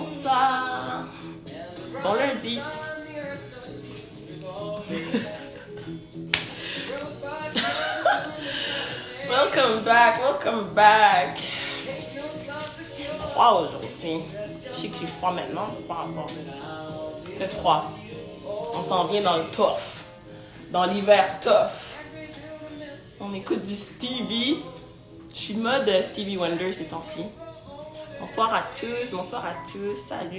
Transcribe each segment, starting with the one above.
Bonsoir. Bon lundi. Welcome back. Il fait froid aujourd'hui. Je sais que j'ai froid maintenant, par rapport. Il fait froid. On s'en vient dans le tough. Dans l'hiver tough. On écoute du Stevie. Je suis mode Stevie Wonder ces temps-ci. Bonsoir à tous.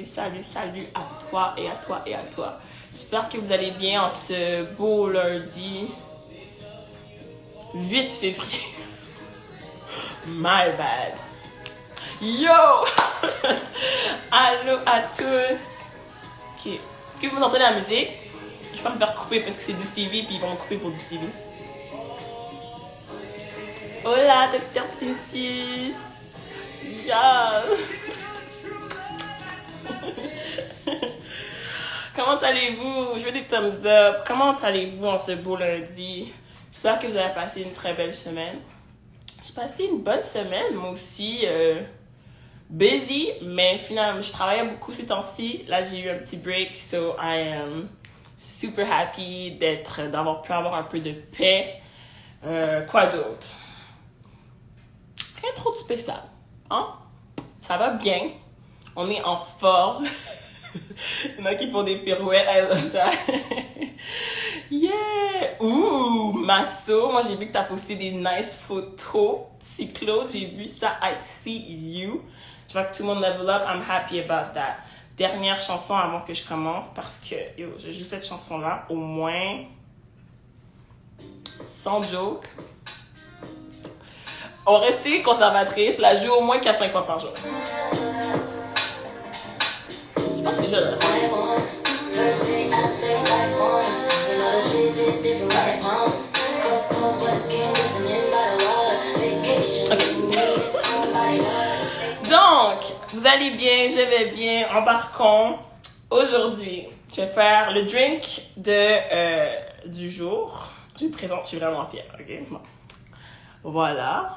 Salut à toi et à toi. J'espère que vous allez bien en ce beau lundi 8 février. My bad. Yo! Allô à tous. Ok. Est-ce que vous entendez la musique? Je vais pas me faire couper parce que c'est du Stevie puis ils vont me couper pour du Stevie. Hola, Dr. Cintis. Yo! Comment allez-vous? Je veux des thumbs up. Comment allez-vous en ce beau lundi? J'espère que vous avez passé une très belle semaine. J'ai passé une bonne semaine, moi aussi. Busy, mais finalement, je travaillais beaucoup ces temps-ci. Là, j'ai eu un petit break, so I am super happy d'avoir pu avoir un peu de paix. Quoi d'autre? Rien trop de spécial, hein? Ça va bien. On est en forme. Il y en a qui font des pirouettes. I love that. Yeah! Ouh! Masso. Moi, j'ai vu que t'as posté des nice photos. C'est Claude, j'ai vu ça. I see you. Je vois que tout le monde level up. I'm happy about that. Dernière chanson avant que je commence parce que j'ai juste cette chanson-là. Au moins, sans joke. On restait conservatrice. Je la joue au moins 4-5 fois par jour. Je pense que je l'ai. Donc, vous allez bien, je vais bien, embarquons. Aujourd'hui, je vais faire le drink du jour. Je le présente, je suis vraiment fière, ok? Bon. Voilà.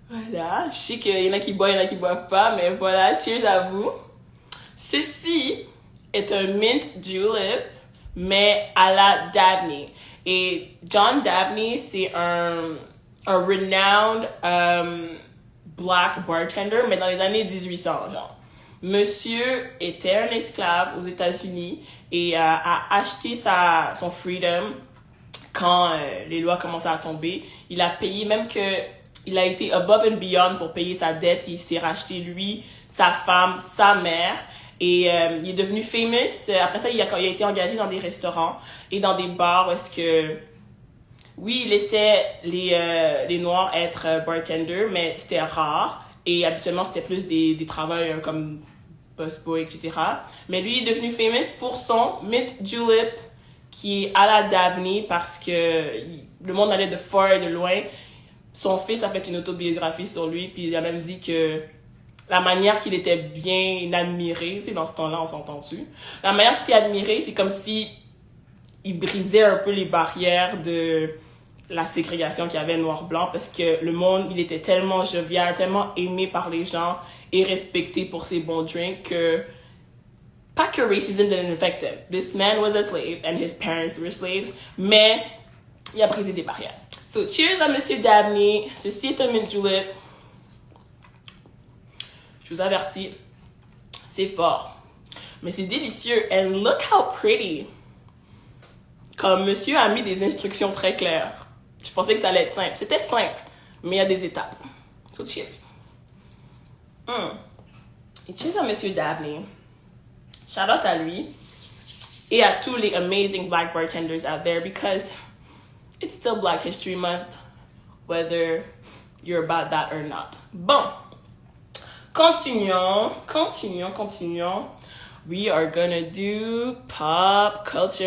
Je sais qu'il y en a qui boivent, il y en a qui boivent pas, mais voilà, cheers à vous. Ceci est un mint julep, mais à la Dabney. Et John Dabney, c'est un renowned black bartender, mais dans les années 1800, genre. Monsieur était un esclave aux États-Unis et a acheté son freedom quand les lois commençaient à tomber. Il a payé, même que il a été above and beyond pour payer sa dette. Il s'est racheté lui, sa femme, sa mère. Et il est devenu famous. Après ça, il a été engagé dans des restaurants et dans des bars parce que, oui, il laissait les Noirs être bartenders, mais c'était rare. Et habituellement, c'était plus des travailleurs comme busboy, etc. Mais lui, il est devenu famous pour son mint julep qui est à la Dabney parce que le monde allait de fort et de loin. Son fils a fait une autobiographie sur lui, puis il a même dit que la manière qu'il était bien admiré, c'est dans ce temps-là, on s'entend dessus. La manière qu'il était admiré, c'est comme si il brisait un peu les barrières de la ségrégation qu'il y avait noir-blanc, parce que le monde, il était tellement jovial, tellement aimé par les gens et respecté pour ses bons drinks que pas que racism didn't affect him. This man was a slave and his parents were slaves, mais il a brisé des barrières. So, cheers à Monsieur Dabney. Ceci est un mint julep. Je vous avertis, c'est fort. Mais c'est délicieux. And look how pretty. Comme monsieur a mis des instructions très claires. Je pensais que ça allait être simple. C'était simple, mais il y a des étapes. So, cheers. Et cheers à Monsieur Dabney. Shout out à lui. Et à tous les amazing black bartenders out there because it's still Black History Month, whether you're about that or not. Bon. Continuons. We are gonna do pop culture.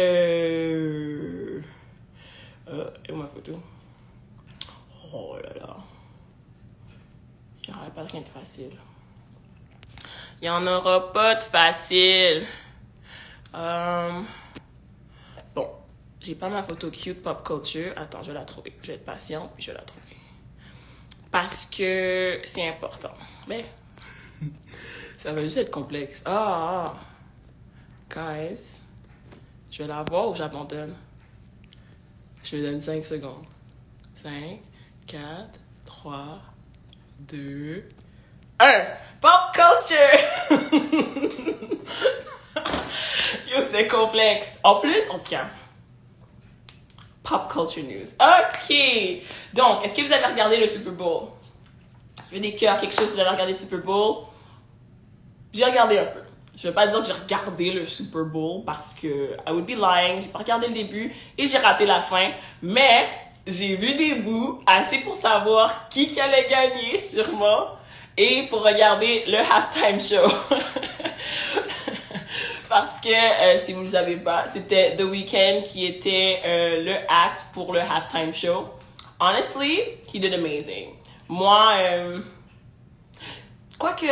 Et ma photo. Oh là là. Il n'y aura pas rien de facile. Il n'y en aura pas de facile. Bon. J'ai pas ma photo cute pop culture. Attends, je vais la trouver. Je vais être patiente, puis je vais la trouver. Parce que c'est important. Mais Ça va juste être complexe. Ah, guys, je vais la voir ou j'abandonne? Je me donne 5 secondes. 5, 4, 3, 2, 1. Pop culture! Yo, c'était complexe. En plus, en tout cas, pop culture news. Ok. Donc, est-ce que vous avez regardé le Super Bowl? Je veux des cœurs, quelque chose si vous avez regardé le Super Bowl. J'ai regardé un peu. Je vais pas dire que j'ai regardé le Super Bowl parce que I would be lying. J'ai pas regardé le début et j'ai raté la fin. Mais j'ai vu des bouts assez pour savoir qui allait gagner sûrement et pour regarder le halftime show. Parce que si vous ne le savez pas, c'était The Weeknd qui était le act pour le halftime show. Honestly, he did amazing. Moi, quoique,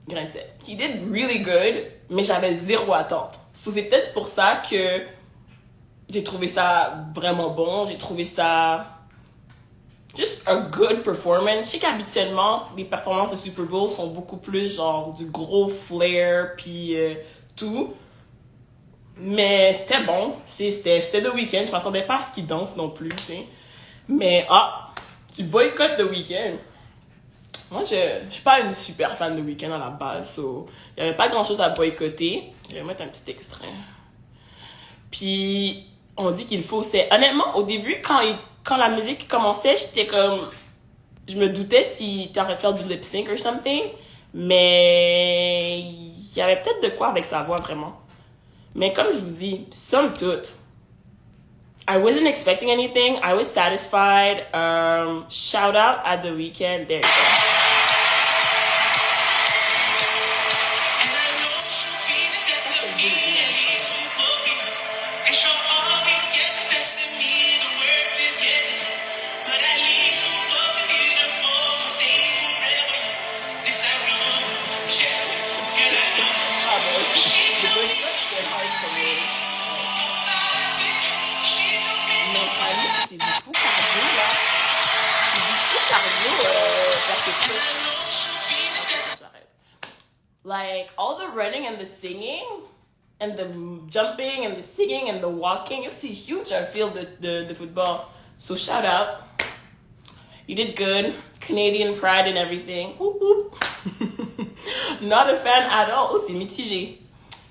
grain de sel. He did really good, mais j'avais zéro attente. So, c'est peut-être pour ça que j'ai trouvé ça vraiment bon. J'ai trouvé ça just a good performance. Je sais qu'habituellement, les performances de Super Bowl sont beaucoup plus genre du gros flair puis tout. Mais c'était bon. C'était The Weeknd. Je m'attendais pas à ce qu'il danse non plus, tu sais. Mais tu boycottes The Weeknd. Moi, je suis pas une super fan de Weeknd à la base, so il y avait pas grand chose à boycotter. Je vais mettre un petit extrait. Puis, on dit qu'il faut, honnêtement, au début, quand la musique commençait, j'étais comme, je me doutais s'il était en train de faire du lip sync or something, mais il y avait peut-être de quoi avec sa voix, vraiment. Mais comme je vous dis, somme toute, I wasn't expecting anything. I was satisfied. Shout out at The Weeknd. There you go. C'est du fou cardio, là. C'est du fou cardio, j'arrête. Like, all the running and the singing, and the jumping, and the singing, and the walking, c'est huge, I feel, the football. So, shout out. You did good. Canadian pride and everything. Whoop, whoop. Not a fan at all. Oh, c'est mitigé.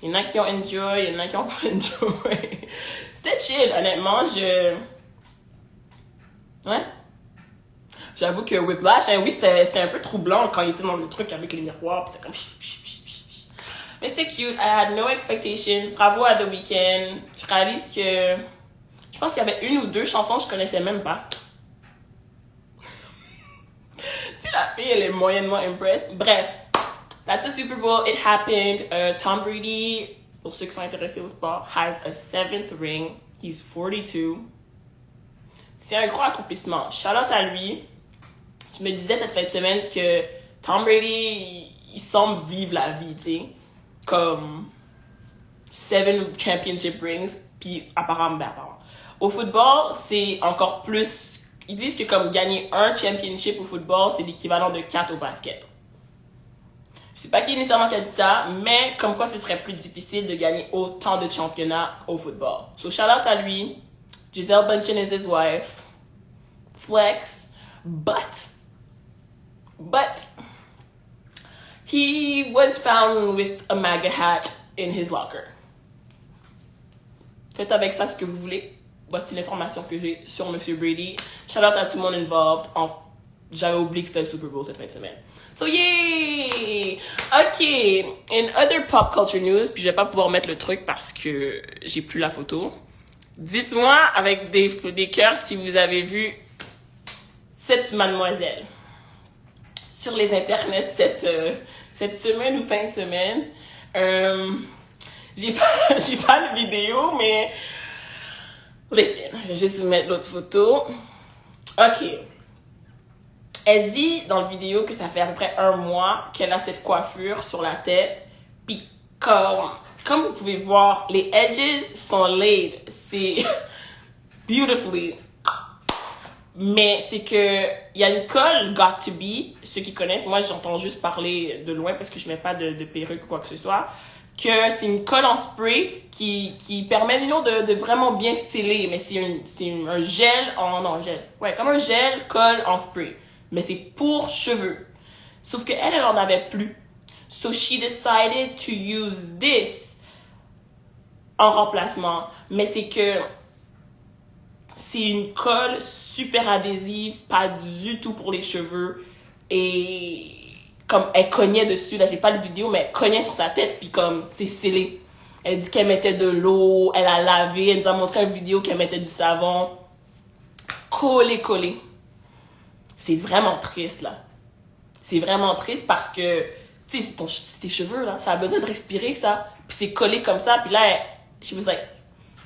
Il y en a qui ont enjoy, il y en a qui ont pas enjoy. C'était chill, honnêtement, Ouais. J'avoue que Whiplash, oui, c'était un peu troublant quand il était dans le truc avec les miroirs, pis c'était comme... Mais c'était cute, I had no expectations. Bravo à The Weeknd. Je réalise que... Je pense qu'il y avait 1 ou 2 chansons que je connaissais même pas. Tu sais, la fille, elle est moyennement impressed. Bref, that's the Super Bowl. It happened. Tom Brady, pour ceux qui sont intéressés au sport, has a 7th ring. He's 42. C'est un gros accomplissement. Shout out à lui. Je me disais cette fin de semaine que Tom Brady, il semble vivre la vie, tu sais. Comme 7 championship rings, puis apparemment. Au football, c'est encore plus... Ils disent que comme gagner un championship au football, c'est l'équivalent de 4 au basket. Je sais pas qui est nécessairement qui a dit ça, mais comme quoi ce serait plus difficile de gagner autant de championnats au football. So shout out à lui. Gisele Bündchen is his wife. Flex. But he was found with a MAGA hat in his locker. Faites avec ça ce que vous voulez. Voici l'information que j'ai sur Monsieur Brady. Shout out à tout le monde involved. J'avais oublié que c'était le Super Bowl cette fin de semaine. So yay! Ok. In other pop culture news, puis je vais pas pouvoir mettre le truc parce que j'ai plus la photo. Dites-moi avec des cœurs si vous avez vu cette mademoiselle sur les internets cette semaine ou fin de semaine. J'ai pas de vidéo, mais listen, je vais juste vous mettre l'autre photo. Ok. Elle dit dans la vidéo que ça fait à peu près 1 mois qu'elle a cette coiffure sur la tête. Puis comme vous pouvez voir, les edges sont laid. C'est beautifully Mais c'est que il y a une colle Got to Be, ceux qui connaissent, moi j'entends juste parler de loin parce que je mets pas de perruque ou quoi que ce soit, que c'est une colle en spray qui permet de vraiment bien sceller, mais un gel non, gel. Ouais, comme un gel colle en spray, mais c'est pour cheveux. Sauf que elle en avait plus. So she decided to use this en remplacement, mais c'est que c'est une colle super adhésive, pas du tout pour les cheveux. Et comme elle cognait dessus, là j'ai pas le vidéo, mais elle cognait sur sa tête, puis comme c'est scellé. Elle dit qu'elle mettait de l'eau, elle a lavé, elle nous a montré une vidéo qu'elle mettait du savon. Collé. C'est vraiment triste, là. C'est vraiment triste parce que, tu sais, c'est tes cheveux, là. Ça a besoin de respirer, ça. Puis c'est collé comme ça, puis là, she was like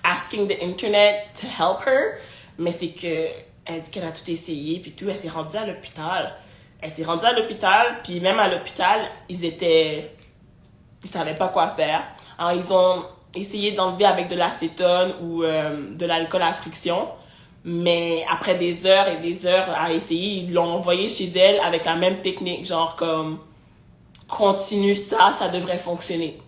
asking the internet to help her, mais c'est que elle dit qu'elle a tout essayé puis tout, elle s'est rendue à l'hôpital. Puis même à l'hôpital, ils savaient pas quoi faire. Alors ils ont essayé d'enlever avec de l'acétone ou de l'alcool à friction, mais après des heures et des heures à essayer, ils l'ont envoyé chez elle avec la même technique, genre comme continue ça devrait fonctionner.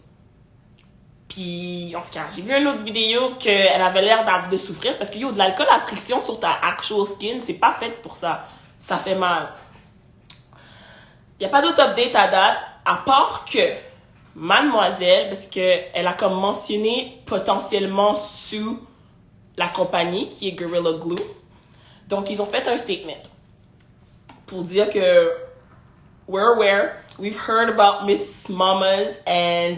Puis, en tout cas, j'ai vu une autre vidéo qu'elle avait l'air de souffrir parce que de l'alcool à friction sur ta actual skin, c'est pas fait pour ça. Ça fait mal. Il n'y a pas d'autre update à date, à part que Mademoiselle, parce qu'elle a comme mentionné potentiellement sous la compagnie qui est Gorilla Glue. Donc, ils ont fait un statement pour dire que we're aware, we've heard about Miss Mamas and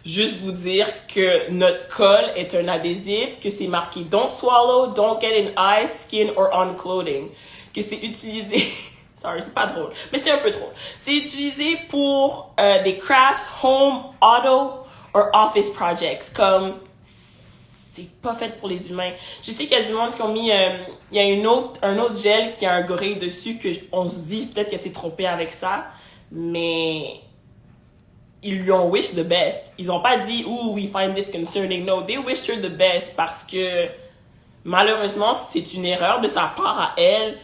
juste vous dire que notre colle est un adhésif, que c'est marqué Don't swallow, don't get in eyes, skin or on clothing. Que c'est utilisé, sorry, c'est pas drôle, mais c'est un peu drôle. C'est utilisé pour des crafts, home, auto or office projects. Comme, c'est pas fait pour les humains. Je sais qu'il y a du monde qui ont mis, il y a un autre gel qui a un gorille dessus que on se dit peut-être qu'elle s'est trompée avec ça, mais ils lui ont wish the best. Ils ont pas dit, ooh, we find this concerning. No, they wished her the best parce que, malheureusement, c'est une erreur de sa part à elle.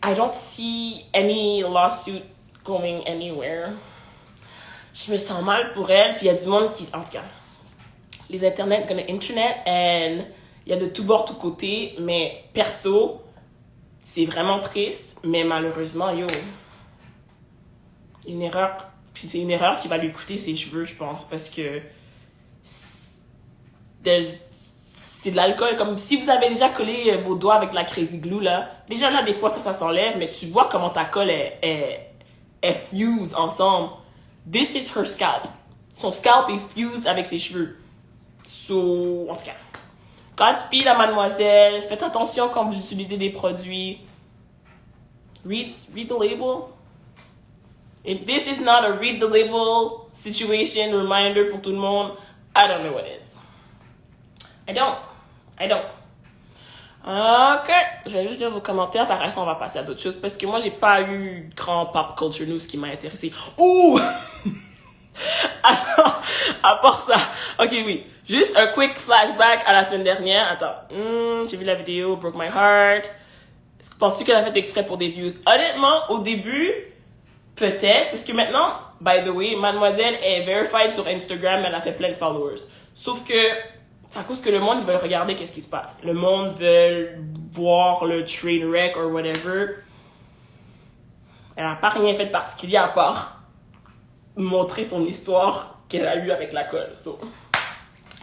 I don't see any lawsuit going anywhere. Je me sens mal pour elle, puis il y a du monde qui, en tout cas, les internets gonna internet, and il y a de tout bord, tout côté, mais perso, c'est vraiment triste, mais malheureusement, une erreur, puis c'est une erreur qui va lui coûter ses cheveux, je pense, parce que c'est de l'alcool. Comme si vous avez déjà collé vos doigts avec la Crazy Glue, là, déjà là, des fois, ça s'enlève, mais tu vois comment ta colle est fuse ensemble. This is her scalp. Son scalp est fused avec ses cheveux. So, en tout cas, Godspeed à Mademoiselle. Faites attention quand vous utilisez des produits. Read the label. If this is not a read the label situation reminder pour tout le monde, I don't know what is. I don't. Ok, je vais juste dire vos commentaires, par après on va passer à d'autres choses, parce que moi j'ai pas eu grand pop culture news qui m'a intéressé. Ouh! Attends, à part ça, ok oui, juste un quick flashback à la semaine dernière. Attends, j'ai vu la vidéo, broke my heart. Est-ce que penses-tu qu'elle a fait exprès pour des views? Honnêtement, au début, peut-être, parce que maintenant, by the way, Mademoiselle est verified sur Instagram, elle a fait plein de followers. Sauf que c'est à cause que le monde veut regarder qu'est-ce qui se passe. Le monde veut voir le train wreck or whatever. Elle n'a pas rien fait de particulier à part montrer son histoire qu'elle a eue avec la colle. So,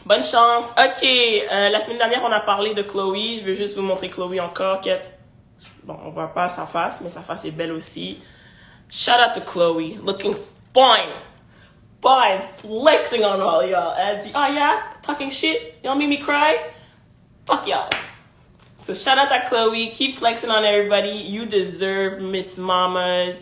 bonne chance. Ok, la semaine dernière, on a parlé de Chloe. Je veux juste vous montrer Chloe encore. Bon, on voit pas sa face, mais sa face est belle aussi. Shout out to Chloe. Looking fine. Fine. Flexing on all y'all. Elle dit, oh yeah? Talking shit? Y'all make me cry? Fuck y'all. So shout out to Chloe. Keep flexing on everybody. You deserve Miss Mamas.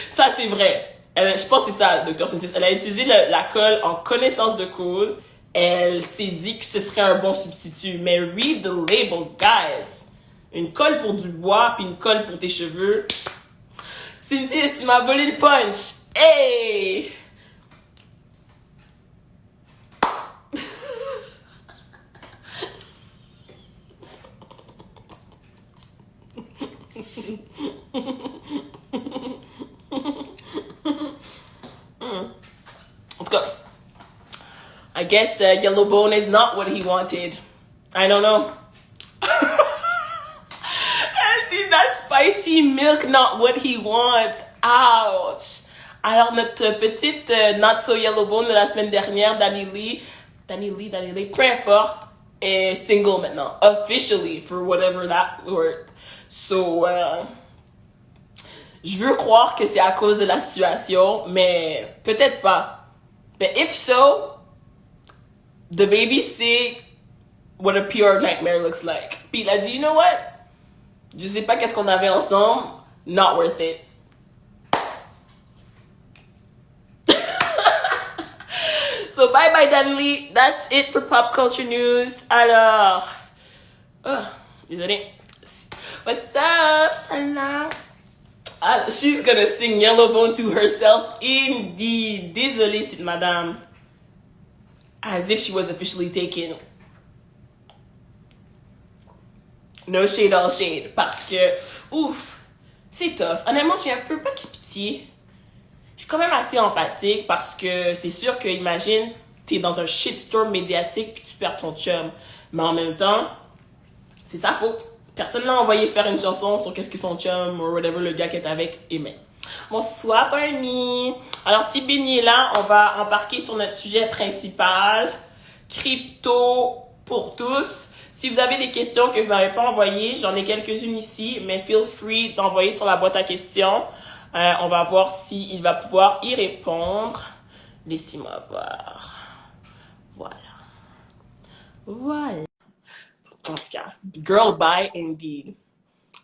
Ça, c'est vrai. Je pense que c'est ça, Dr. Cynthia. Elle a utilisé la colle en connaissance de cause. Elle s'est dit que ce serait un bon substitut. Mais read the label, guys. Une colle pour du bois, puis une colle pour tes cheveux. Cynthia, tu m'as volé le punch. Hey! En tout cas, I guess yellow bone is not what he wanted. I don't know. See, that spicy milk not what he wants. Ouch. Alors, notre petite not so yellow bone de la semaine dernière, Danny Lee, peu importe, est single maintenant. Officially, for whatever that word. So, je veux croire que c'est à cause de la situation, mais peut-être pas. But if so, the baby see what a pure nightmare looks like. Puis il a dit, you know what? Je sais pas qu'est-ce qu'on avait ensemble. Not worth it. So bye bye Danley. That's it for pop culture news. Alors, désolé. What's up, Shalna? She's gonna sing Yellowbone to herself. Indeed. Désolée, petite madame. As if she was officially taken. No shade, all shade. Parce que, ouf, c'est tough. Honnêtement, j'ai un peu pas pitié. Je suis quand même assez empathique parce que c'est sûr que, imagine, t'es dans un shitstorm médiatique puis tu perds ton chum. Mais en même temps, c'est sa faute. Personne l'a envoyé faire une chanson sur qu'est-ce que son chum ou whatever le gars qui est avec aimait. Bonsoir, Barney. Alors, si Benny est là, on va embarquer sur notre sujet principal. Crypto pour tous. Si vous avez des questions que vous m'avez pas envoyées, j'en ai quelques-unes ici, mais feel free d'envoyer sur la boîte à questions. On va voir s'il va pouvoir y répondre. Laissez-moi voir. Voilà. En tout cas, girl bye indeed.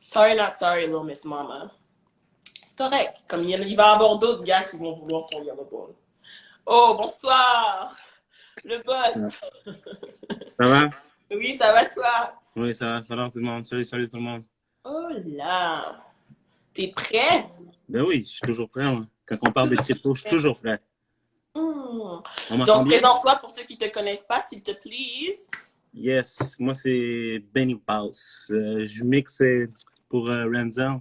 Sorry not sorry, little Miss Mama. C'est correct. Comme il va y avoir d'autres gars qui vont vouloir ton Yellowbone. Oh, bonsoir. Le boss. Ça va? Oui, ça va toi? Oui, ça va. Salut tout le monde. Salut tout le monde. Oh là. T'es prêt? Ben oui, je suis toujours prêt. Hein. Quand on parle de crypto, je suis toujours prêt. Donc, bien? présente-toi pour ceux qui ne te connaissent pas, s'il te plaît. Yes, moi c'est Benny Baus. Je mixe pour Renzel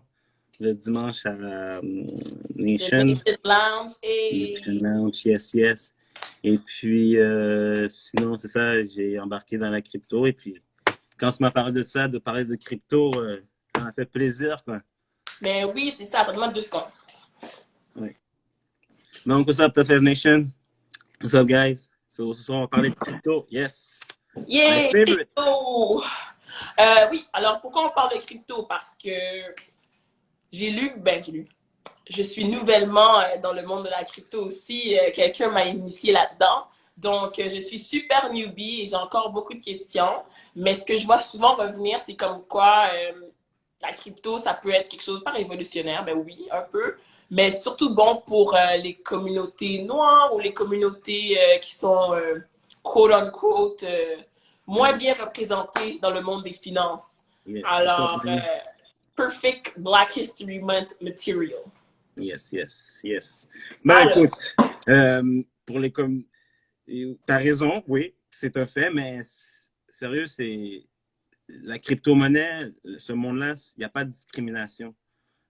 le dimanche à Nation. Nation Lounge. Et... Nation Lounge, yes. Et puis, sinon, c'est ça, j'ai embarqué dans la crypto. Et puis, quand tu m'as parlé de ça, de parler de crypto, ça m'a fait plaisir, quoi. Mais oui, c'est ça, vraiment 2 secondes. Oui. Donc, what's up, Tough Nation? What's up, guys? So, ce soir, on va parler de crypto. Yes! Yeah, crypto! Oui, alors pourquoi on parle de crypto? Parce que j'ai lu. Je suis nouvellement dans le monde de la crypto aussi. Quelqu'un m'a initié là-dedans. Donc, je suis super newbie et j'ai encore beaucoup de questions. Mais ce que je vois souvent revenir, c'est comme quoi la crypto, ça peut être quelque chose pas révolutionnaire. Ben oui, un peu. Mais surtout bon pour les communautés noires ou les communautés qui sont quote-unquote moins bien représentées dans le monde des finances. Yeah. Alors, perfect Black History Month material. Yes. Ben écoute, pour les t'as raison, oui, c'est un fait, mais sérieux, c'est la crypto-monnaie, ce monde-là, il n'y a pas de discrimination.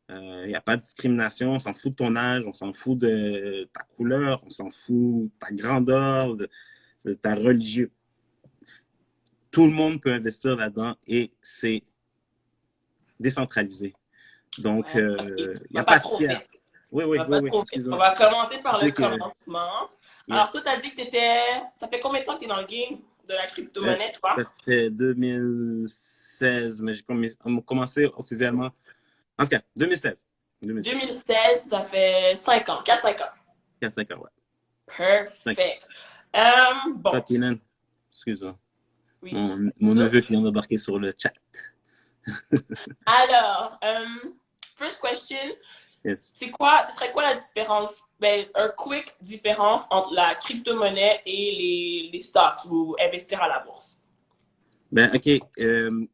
Il n'y a pas de discrimination, on s'en fout de ton âge, on s'en fout de ta couleur, on s'en fout de ta grandeur, de ta religion. Tout le monde peut investir là-dedans et c'est décentralisé. Donc, il n'y a pas de tiers. Oui. On va commencer par le commencement. Yes. Alors, toi, tu as dit que ça fait combien de temps que tu es dans le game de la crypto-monnaie, toi? Ça fait 2016, mais j'ai commencé officiellement. En tout cas, 2016. 2016, ça fait 5 ans, 4-5 ans. 4-5 ans, ouais. Perfect. Bon. Papinan, excuse-moi. Oui. Mon neveu qui vient d'embarquer sur le chat. Alors, first question. Yes. Ce serait quoi la différence? Ben, un quick différence entre la crypto-monnaie et les stocks ou investir à la bourse. Ben, OK.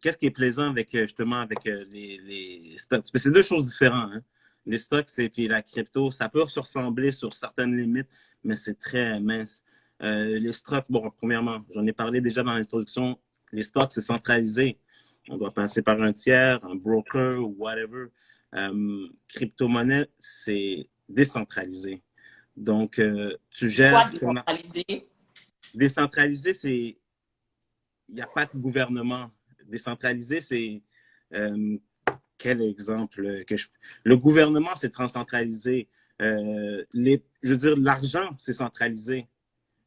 Qu'est-ce qui est plaisant avec, justement, avec les stocks? C'est 2 choses différentes, hein. Les stocks et puis la crypto, ça peut se ressembler sur certaines limites, mais c'est très mince. Les stocks, bon, premièrement, j'en ai parlé déjà dans l'introduction, les stocks, c'est centralisé. On doit passer par un tiers, un broker ou whatever. Crypto-monnaie, c'est décentralisé. Donc, tu C'est quoi gères ton... décentralisé? Décentralisé, c'est... Il n'y a pas de gouvernement. Décentralisé, c'est... quel exemple que je... Le gouvernement, c'est transcentralisé. Je veux dire, l'argent, c'est centralisé.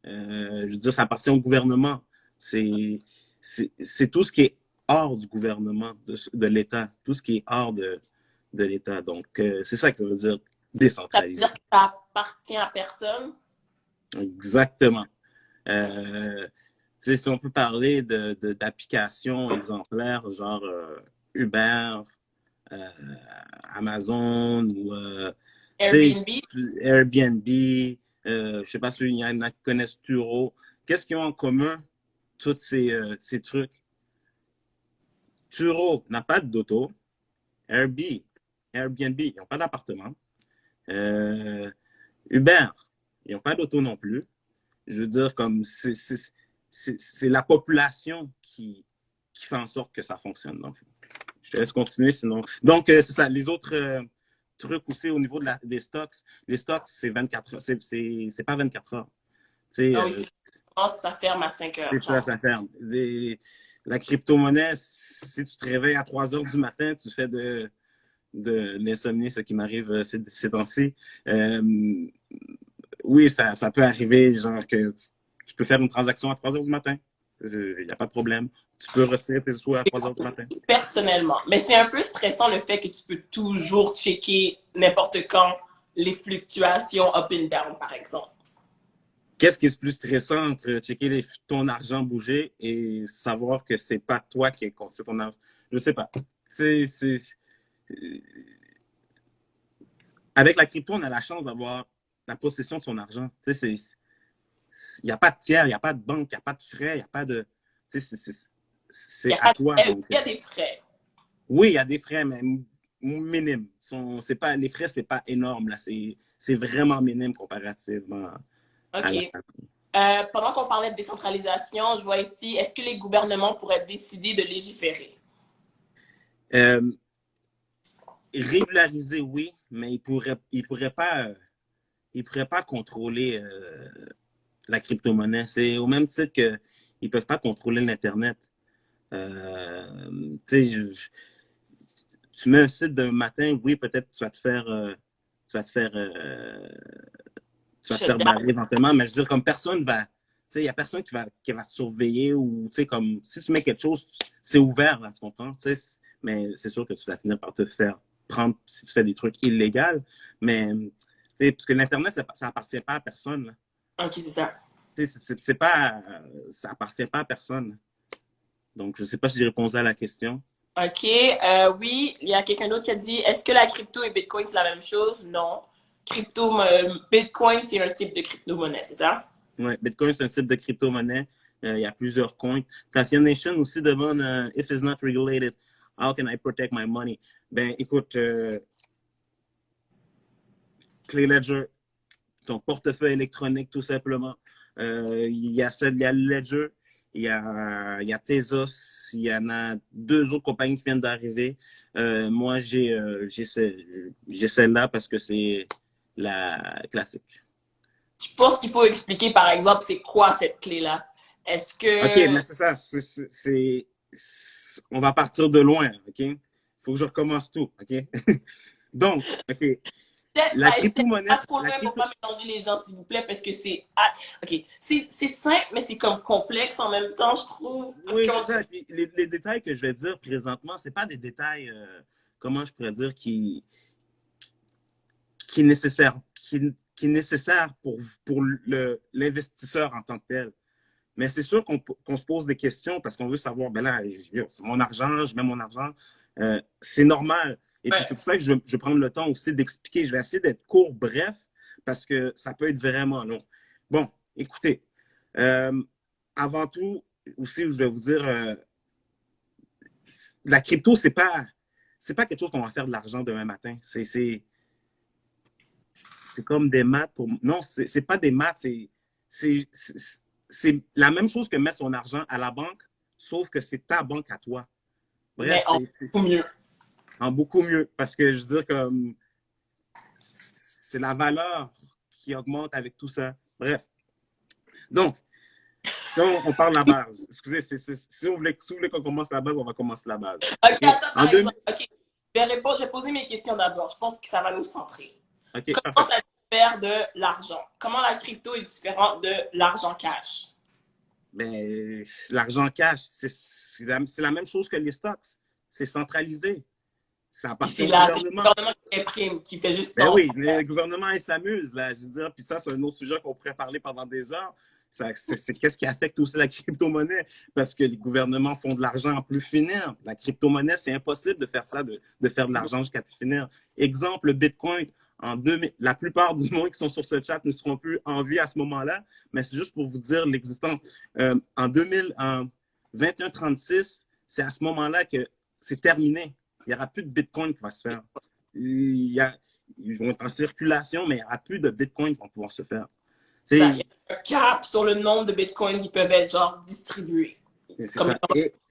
Je veux dire, ça appartient au gouvernement. C'est tout ce qui est hors du gouvernement, de l'État. Tout ce qui est hors de l'État. Donc, c'est ça que ça veut dire Ça veut décentralisé. dire que ça appartient à personne? Exactement. Si on peut parler d'applications exemplaires, genre Uber, Amazon ou Airbnb? Airbnb, je sais pas si il y en a qui connaissent Turo. Qu'est-ce qu'ils ont en commun, tous ces trucs? Turo n'a pas d'auto. Airbnb, ils n'ont pas d'appartement. Uber, ils n'ont pas d'auto non plus. Je veux dire, comme c'est la population qui fait en sorte que ça fonctionne. Donc, je te laisse continuer sinon. Donc, c'est ça. Les autres trucs aussi au niveau des stocks, les stocks, c'est 24 heures. C'est pas 24 heures. Ah oui, je pense que ça ferme à 5 heures. C'est ça, ça ferme. La crypto-monnaie, si tu te réveilles à 3 heures du matin, tu fais de l'insomnie, ce qui m'arrive ces temps-ci. Oui, ça peut arriver, genre que tu peux faire une transaction à 3 heures du matin. Il n'y a pas de problème. Tu peux retirer tes sous à 3 heures du matin. Personnellement. Mais c'est un peu stressant le fait que tu peux toujours checker n'importe quand les fluctuations up and down, par exemple. Qu'est-ce qui est plus stressant entre checker ton argent bouger et savoir que c'est pas toi qui est c'est ton argent? Je sais pas. Avec la crypto, on a la chance d'avoir la possession de son argent. Il n'y a pas de tiers, il n'y a pas de banque, il n'y a pas de frais, il n'y a pas de... C'est à toi. Il y a des frais. Oui, il y a des frais, mais minimes. Les frais, c'est pas énorme. Là. C'est vraiment minime comparativement OK. Pendant qu'on parlait de décentralisation, je vois ici, est-ce que les gouvernements pourraient décider de légiférer? Régulariser, oui, mais ils pourraient pas contrôler la crypto-monnaie. C'est au même titre qu'ils ne peuvent pas contrôler l'Internet. Tu mets un site d'un matin, oui, peut-être tu vas te faire barrer éventuellement, mais je veux dire, comme personne va, il n'y a personne qui va te surveiller ou, comme, si tu mets quelque chose, c'est ouvert, là, tu comprends, mais c'est sûr que tu vas finir par te faire prendre si tu fais des trucs illégaux, mais, parce que l'Internet, ça appartient pas à personne, là. OK, c'est ça. Ça appartient pas à personne. Donc, je sais pas si j'ai répondu à la question. OK. Oui, il y a quelqu'un d'autre qui a dit, est-ce que la crypto et Bitcoin, c'est la même chose? Non. Bitcoin, c'est un type de crypto-monnaie, c'est ça? Oui, Bitcoin, c'est un type de crypto-monnaie. Il y a plusieurs coins. Tafia Nation aussi demande if it's not regulated, how can I protect my money? Ben, écoute, Clay Ledger, ton portefeuille électronique, tout simplement. Il y a Ledger, il y a Tezos, il y en a 2 autres compagnies qui viennent d'arriver. Moi, j'ai celle-là parce que c'est la classique. Je pense qu'il faut expliquer, par exemple, c'est quoi cette clé-là? Est-ce que... OK, mais c'est ça. On va partir de loin, OK? Il faut que je recommence tout, OK? Donc, OK. La crypto-monnaie... Pas trop loin pour pas mélanger les gens, s'il vous plaît, parce que c'est... OK. C'est simple, mais c'est comme complexe en même temps, je trouve. Oui, c'est ça. Les détails que je vais dire présentement, c'est pas des détails, comment je pourrais dire, qui est nécessaire pour l'investisseur en tant que tel. Mais c'est sûr qu'on se pose des questions parce qu'on veut savoir, ben là, c'est mon argent, je mets mon argent. C'est normal. Et puis, c'est pour ça que je vais prendre le temps aussi d'expliquer. Je vais essayer d'être court, bref, parce que ça peut être vraiment long. Bon, écoutez, avant tout, aussi, je vais vous dire, la crypto, c'est pas quelque chose qu'on va faire de l'argent demain matin. C'est comme des maths. Non, c'est pas des maths, c'est la même chose que mettre son argent à la banque, sauf que c'est ta banque à toi. Mais Bref, en beaucoup mieux. en beaucoup mieux. Parce que je veux dire, comme c'est la valeur qui augmente avec tout ça. Bref. Donc, si on parle de la base, excusez, si vous voulez qu'on commence la base, on va commencer la base. OK, Okay? attends, par exemple. OK. Je vais poser mes questions d'abord. Je pense que ça va nous centrer. OK, Comment parfait. ça diffère de l'argent? Comment la crypto est différente de l'argent cash? Ben, l'argent cash, c'est la même chose que les stocks. C'est centralisé. Ça Puis appartient c'est au le gouvernement. gouvernement qui imprime, qui fait juste Ben ton. oui, le gouvernement, il s'amuse, là. Je veux dire, puis ça, c'est un autre sujet qu'on pourrait parler pendant des heures. C'est qu'est-ce qui affecte aussi la crypto-monnaie? Parce que les gouvernements font de l'argent à plus finir. La crypto-monnaie, c'est impossible de faire ça, de faire de l'argent jusqu'à plus finir. Exemple, le Bitcoin. La plupart du monde qui sont sur ce chat ne seront plus en vie à ce moment-là, mais c'est juste pour vous dire l'existence. En 2136, c'est à ce moment-là que c'est terminé. Il n'y aura plus de Bitcoin qui va se faire. Ils vont être en circulation, mais il n'y aura plus de Bitcoin qui vont pouvoir se faire. Il y a un cap sur le nombre de bitcoins qui peuvent être genre distribués.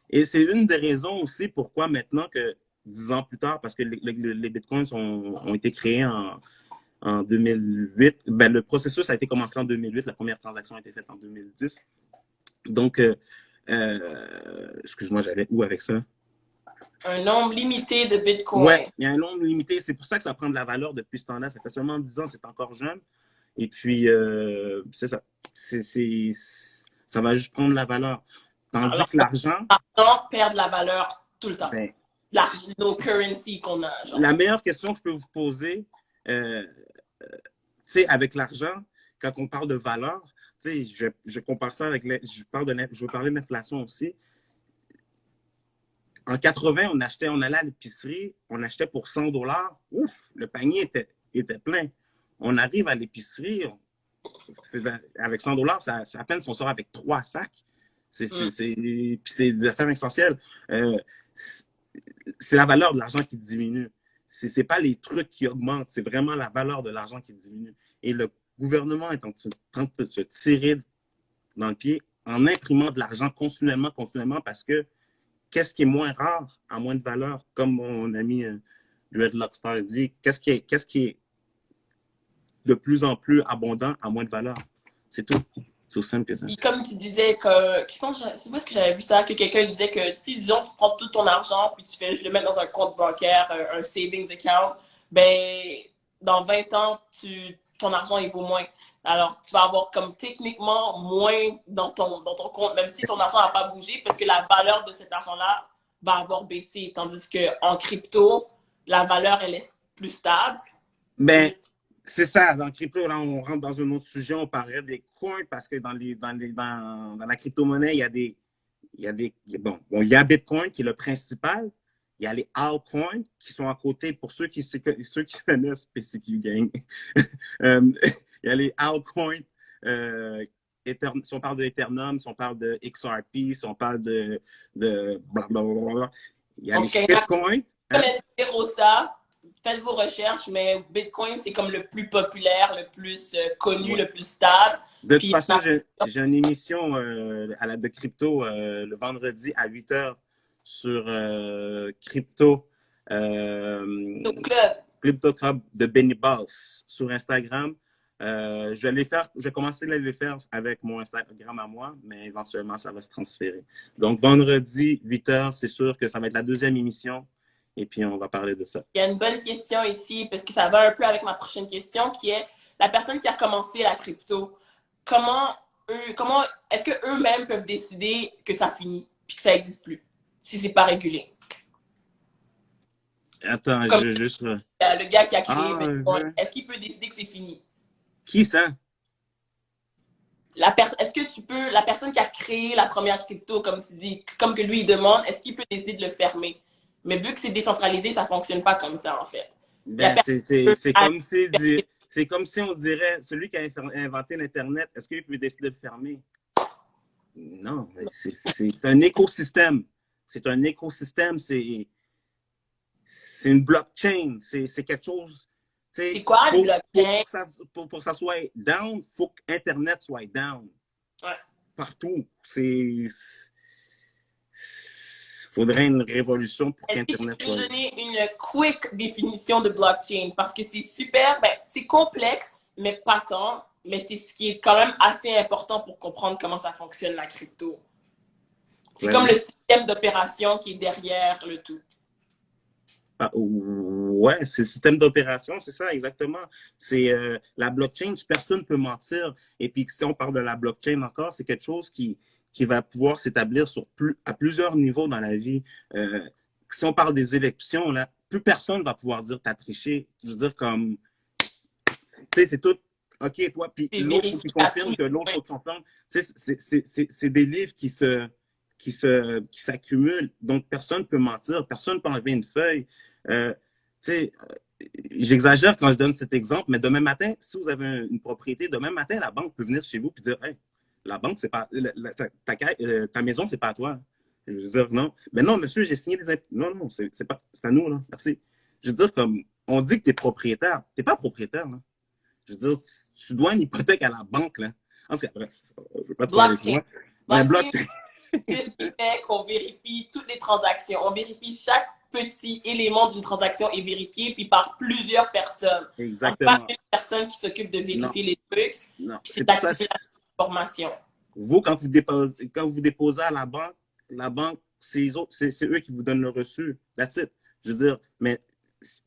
Et c'est une des raisons aussi pourquoi maintenant que 10 ans plus tard, parce que les bitcoins ont été créés en 2008, ben, le processus a été commencé en 2008, la première transaction a été faite en 2010. Donc, excuse-moi, j'allais où avec ça? Un nombre limité de bitcoins. Ouais, il y a un nombre limité. C'est pour ça que ça prend de la valeur depuis ce temps-là. Ça fait seulement 10 ans, c'est encore jeune. Et puis, c'est ça. Ça va juste prendre de la valeur. Tandis Alors, que l'argent. L'argent perd de la valeur tout le temps. Ben, Nos currency qu'on a. Genre. la meilleure question que je peux vous poser, avec l'argent, quand on parle de valeur, je compare ça avec. Je veux parler de l'inflation aussi. En 80, on allait à l'épicerie, on achetait pour 100 $. Ouf, le panier était plein. On arrive à l'épicerie, avec 100 $, c'est à peine si on sort avec 3 sacs. Puis c'est des affaires essentielles. C'est la valeur de l'argent qui diminue. C'est pas les trucs qui augmentent, c'est vraiment la valeur de l'argent qui diminue. Et le gouvernement est en train de se tirer dans le pied en imprimant de l'argent continuellement, parce que qu'est-ce qui est moins rare a moins de valeur, comme mon ami Dreadlock Star dit, qu'est-ce qui est de plus en plus abondant a moins de valeur. C'est tout. C'est aussi simple que ça. Et comme tu disais que, je pense, c'est pas ce que j'avais vu ça, que quelqu'un disait que si, disons, tu prends tout ton argent puis tu fais, je le mets dans un compte bancaire, un savings account, ben, dans 20 ans, ton argent, il vaut moins. Alors, tu vas avoir comme techniquement moins dans ton compte, même si ton argent n'a pas bougé, parce que la valeur de cet argent-là va avoir baissé. Tandis qu'en crypto, la valeur, elle est plus stable. Ben, c'est ça. Dans le crypto, là, on rentre dans un autre sujet. On parlerait des coins parce que dans la crypto-monnaie, il y a Bitcoin qui est le principal. Il y a les altcoins qui sont à côté. Pour ceux qui connaissent PCQ Gang, il y a les altcoins. Si on parle de Ethereum, si on parle de XRP, si on parle de blablabla. Il y a les shitcoins. Connaissez ça. Faites vos recherches, mais Bitcoin, c'est comme le plus populaire, le plus connu, le plus stable. De toute façon, j'ai une émission de crypto le vendredi à 8h sur Crypto Club de Benny Boss sur Instagram. Je vais commencer à le faire avec mon Instagram à moi, mais éventuellement, ça va se transférer. Donc, vendredi, 8h, c'est sûr que ça va être la deuxième émission. Et puis, on va parler de ça. Il y a une bonne question ici, parce que ça va un peu avec ma prochaine question, qui est la personne qui a commencé la crypto, comment est-ce qu'eux-mêmes peuvent décider que ça finit, puis que ça n'existe plus, si c'est pas régulé? Attends, je veux juste... Le gars qui a créé Bitcoin, est-ce qu'il peut décider que c'est fini? Qui ça? Est-ce que la personne qui a créé la première crypto, comme tu dis, comme que lui il demande, est-ce qu'il peut décider de le fermer? Mais vu que c'est décentralisé, ça fonctionne pas comme ça, en fait. Ben, c'est comme si on dirait, celui qui a inventé l'Internet, est-ce qu'il peut décider de le fermer? Non, c'est un écosystème. C'est un écosystème, c'est une blockchain. C'est quelque chose... C'est quoi, une blockchain? Pour que ça soit down, il faut que Internet soit down. Ouais. Partout. faudrait une révolution pour Est-ce que tu qu'Internet peux nous soit... donner une quick définition de blockchain? Parce que c'est super, ben, c'est complexe, mais pas tant. Mais c'est ce qui est quand même assez important pour comprendre comment ça fonctionne la crypto. C'est Ouais, comme le système d'opération qui est derrière le tout. ouais, c'est le système d'opération, c'est ça, exactement. C'est la blockchain, personne ne peut mentir. Et puis, si on parle de la blockchain encore, c'est quelque chose qui va pouvoir s'établir à plusieurs niveaux dans la vie. Si on parle des élections, là, plus personne va pouvoir dire t'as triché. Je veux dire, comme, tu sais, c'est tout. OK, toi, puis C'est l'autre, il faut qu'il confirme, vérificatif. que l'autre, il faut qu'il confirme. Tu sais, c'est des livres qui s'accumulent. Donc, personne ne peut mentir, personne ne peut enlever une feuille. Tu sais, j'exagère quand je donne cet exemple, mais demain matin, si vous avez une propriété, demain matin, la banque peut venir chez vous et dire hey, la banque, c'est pas. Ta maison, c'est pas à toi. Je veux dire, non. Mais non, monsieur, j'ai signé des impôts. Non, non, c'est à nous, là. Merci. Je veux dire, comme on dit que tu es propriétaire. Tu n'es pas propriétaire, là. Je veux dire, tu dois une hypothèque à la banque, là. En tout cas, bref, je ne veux pas trop aller plus Blockchain. loin. Ouais, Blockchain, blockchain. c'est ce qui fait qu'on vérifie toutes les transactions. On vérifie chaque petit élément d'une transaction est vérifié puis par plusieurs personnes. C'est pas Exactement. une personne qui s'occupe de Non, vérifier les trucs, non. puis C'est c'est pour ça. l'accumulation d'informations. Vous, quand vous déposez à la banque, c'est eux qui vous donnent le reçu. That's it. Je veux dire, mais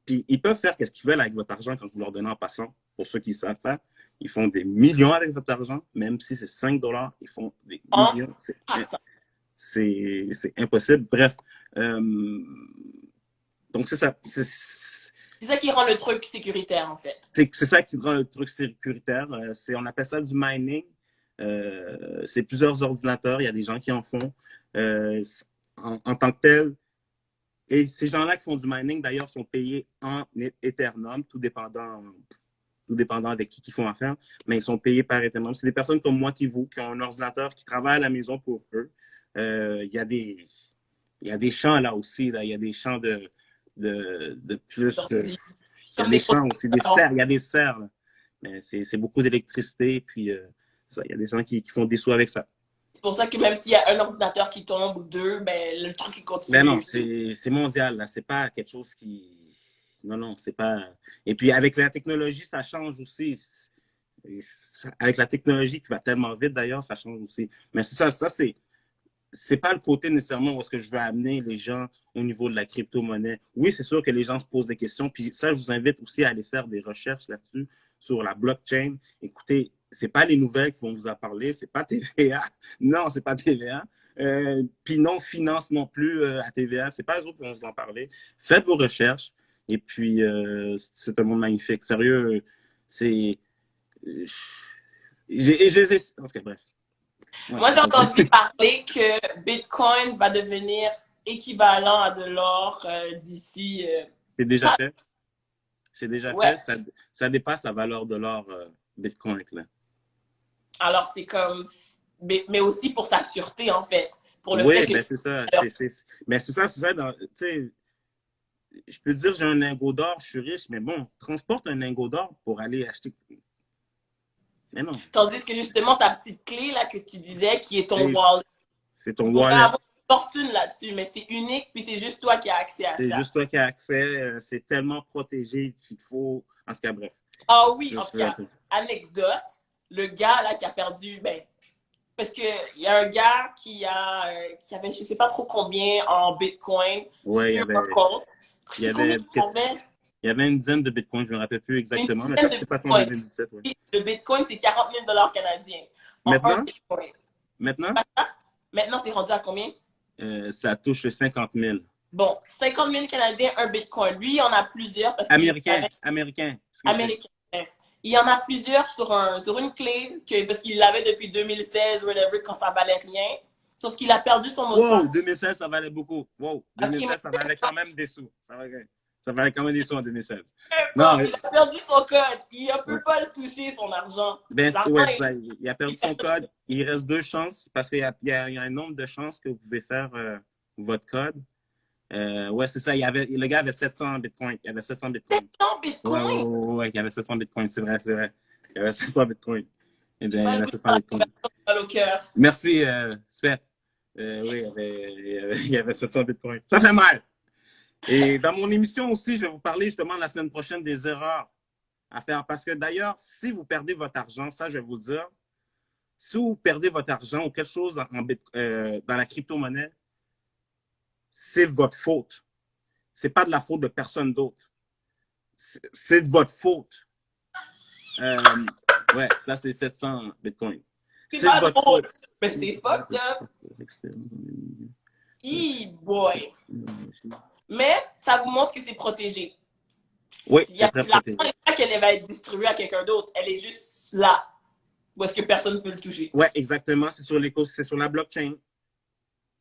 puis ils peuvent faire ce qu'ils veulent avec votre argent quand vous leur donnez en passant. Pour ceux qui ne savent pas, ils font des millions avec votre argent, même si c'est 5 dollars, ils font des En millions. passant. C'est impossible. Bref, donc c'est ça. C'est ça qui rend le truc sécuritaire, en fait. C'est ça qui rend le truc sécuritaire. On appelle ça du mining. C'est plusieurs ordinateurs, il y a des gens qui en font en tant que tel. Et ces gens-là qui font du mining, d'ailleurs, sont payés en Ethereum, tout dépendant avec qui ils font affaire, mais ils sont payés par Ethereum. C'est des personnes comme moi qui ont un ordinateur, qui travaillent à la maison pour eux. Il y a des champs là aussi, là. Il y a des champs de plus de... Il y a des champs aussi, des serres, il y a des serres, là. Mais c'est beaucoup d'électricité, puis il y a des gens qui font des sous avec ça. C'est pour ça que même s'il y a un ordinateur qui tombe ou deux, ben, le truc il continue. Mais non, c'est mondial, là. C'est pas quelque chose qui... Non, non, c'est pas... Et puis, avec la technologie, ça change aussi. Avec la technologie qui va tellement vite, d'ailleurs, ça change aussi. Mais ça c'est pas le côté nécessairement où est-ce que je veux amener les gens au niveau de la crypto-monnaie. Oui, c'est sûr que les gens se posent des questions, puis ça, je vous invite aussi à aller faire des recherches là-dessus, sur la blockchain. Écoutez, c'est pas les nouvelles qui vont vous en parler, c'est pas TVA. Non, c'est pas TVA. Puis non, finance non plus à TVA, c'est pas eux autres qui vont vous en parler. Faites vos recherches, et puis c'est un monde magnifique. Sérieux, c'est... En tout cas, bref. Ouais, moi, j'ai entendu parler que Bitcoin va devenir équivalent à de l'or d'ici. C'est déjà fait. C'est déjà Ouais. fait. Ça dépasse la valeur de l'or Bitcoin. Là. Alors, c'est comme. Mais aussi pour sa sûreté, en fait. Pour le oui, fait que. Ben c'est ça. Mais c'est ça. Tu sais, je peux dire j'ai un lingot d'or, je suis riche, mais bon, transporte un lingot d'or pour aller acheter. Mais non. Tandis que justement, ta petite clé là, que tu disais, qui est ton wallet. C'est ton Tu pourrais wallet. avoir une fortune là-dessus, mais c'est unique, puis c'est juste toi qui as accès à ça. C'est juste toi qui as accès. C'est tellement protégé. Il faut. En tout cas, bref. Ah oui, en tout cas, anecdote, le gars là qui a perdu, ben, parce qu'il y a un gars qui avait, je sais pas trop combien en Bitcoin sur un compte. Il y avait une dizaine de Bitcoin, je ne me rappelle plus exactement, mais ça, c'est passé en 2017. Ouais. Le Bitcoin, c'est 40 000 $ canadiens. Maintenant? Maintenant? Maintenant, c'est rendu à combien? Ça touche les 50 000. Bon, 50 000 canadiens, un Bitcoin. Lui, il en a plusieurs. Parce Américain. Il y en a plusieurs sur une clé parce qu'il l'avait depuis 2016, whatever, quand ça valait rien. Sauf qu'il a perdu son mot de passe. Wow, 2016, ça valait beaucoup. Wow, 2016, ça valait quand même des sous. Ça valait quand même des sous en 2016. Non, il a perdu son code. Il ne peut pas le toucher, son argent. Il a perdu son code. Il reste 2 chances parce qu'il y a un nombre de chances que vous pouvez faire votre code. Ouais, c'est ça. Le gars avait 700 bitcoins. Il avait 700 bitcoins. 700 bitcoins? Ouais, il y avait 700 bitcoins. C'est vrai. Il y avait 700 bitcoins. Il y avait 700 bitcoins. Au cœur. Merci, Spet. Oui, il y avait 700 bitcoins. Ça fait mal. Et dans mon émission aussi, je vais vous parler justement la semaine prochaine des erreurs à faire. Parce que d'ailleurs, si vous perdez votre argent, ça, je vais vous dire, si vous perdez votre argent ou quelque chose dans la crypto-monnaie, c'est votre faute. C'est pas de la faute de personne d'autre. C'est de votre faute. Ouais, ça, c'est 700 bitcoins. C'est C'est de pas votre drôle, faute. mais c'est fucked up. Boy. Mais ça vous montre que c'est protégé. Oui, Il y c'est a très l'argent protégé. n'est pas qu'elle va être distribuée à quelqu'un d'autre. Elle est juste là. Où est-ce que personne ne peut le toucher? Ouais, exactement. C'est sur la blockchain.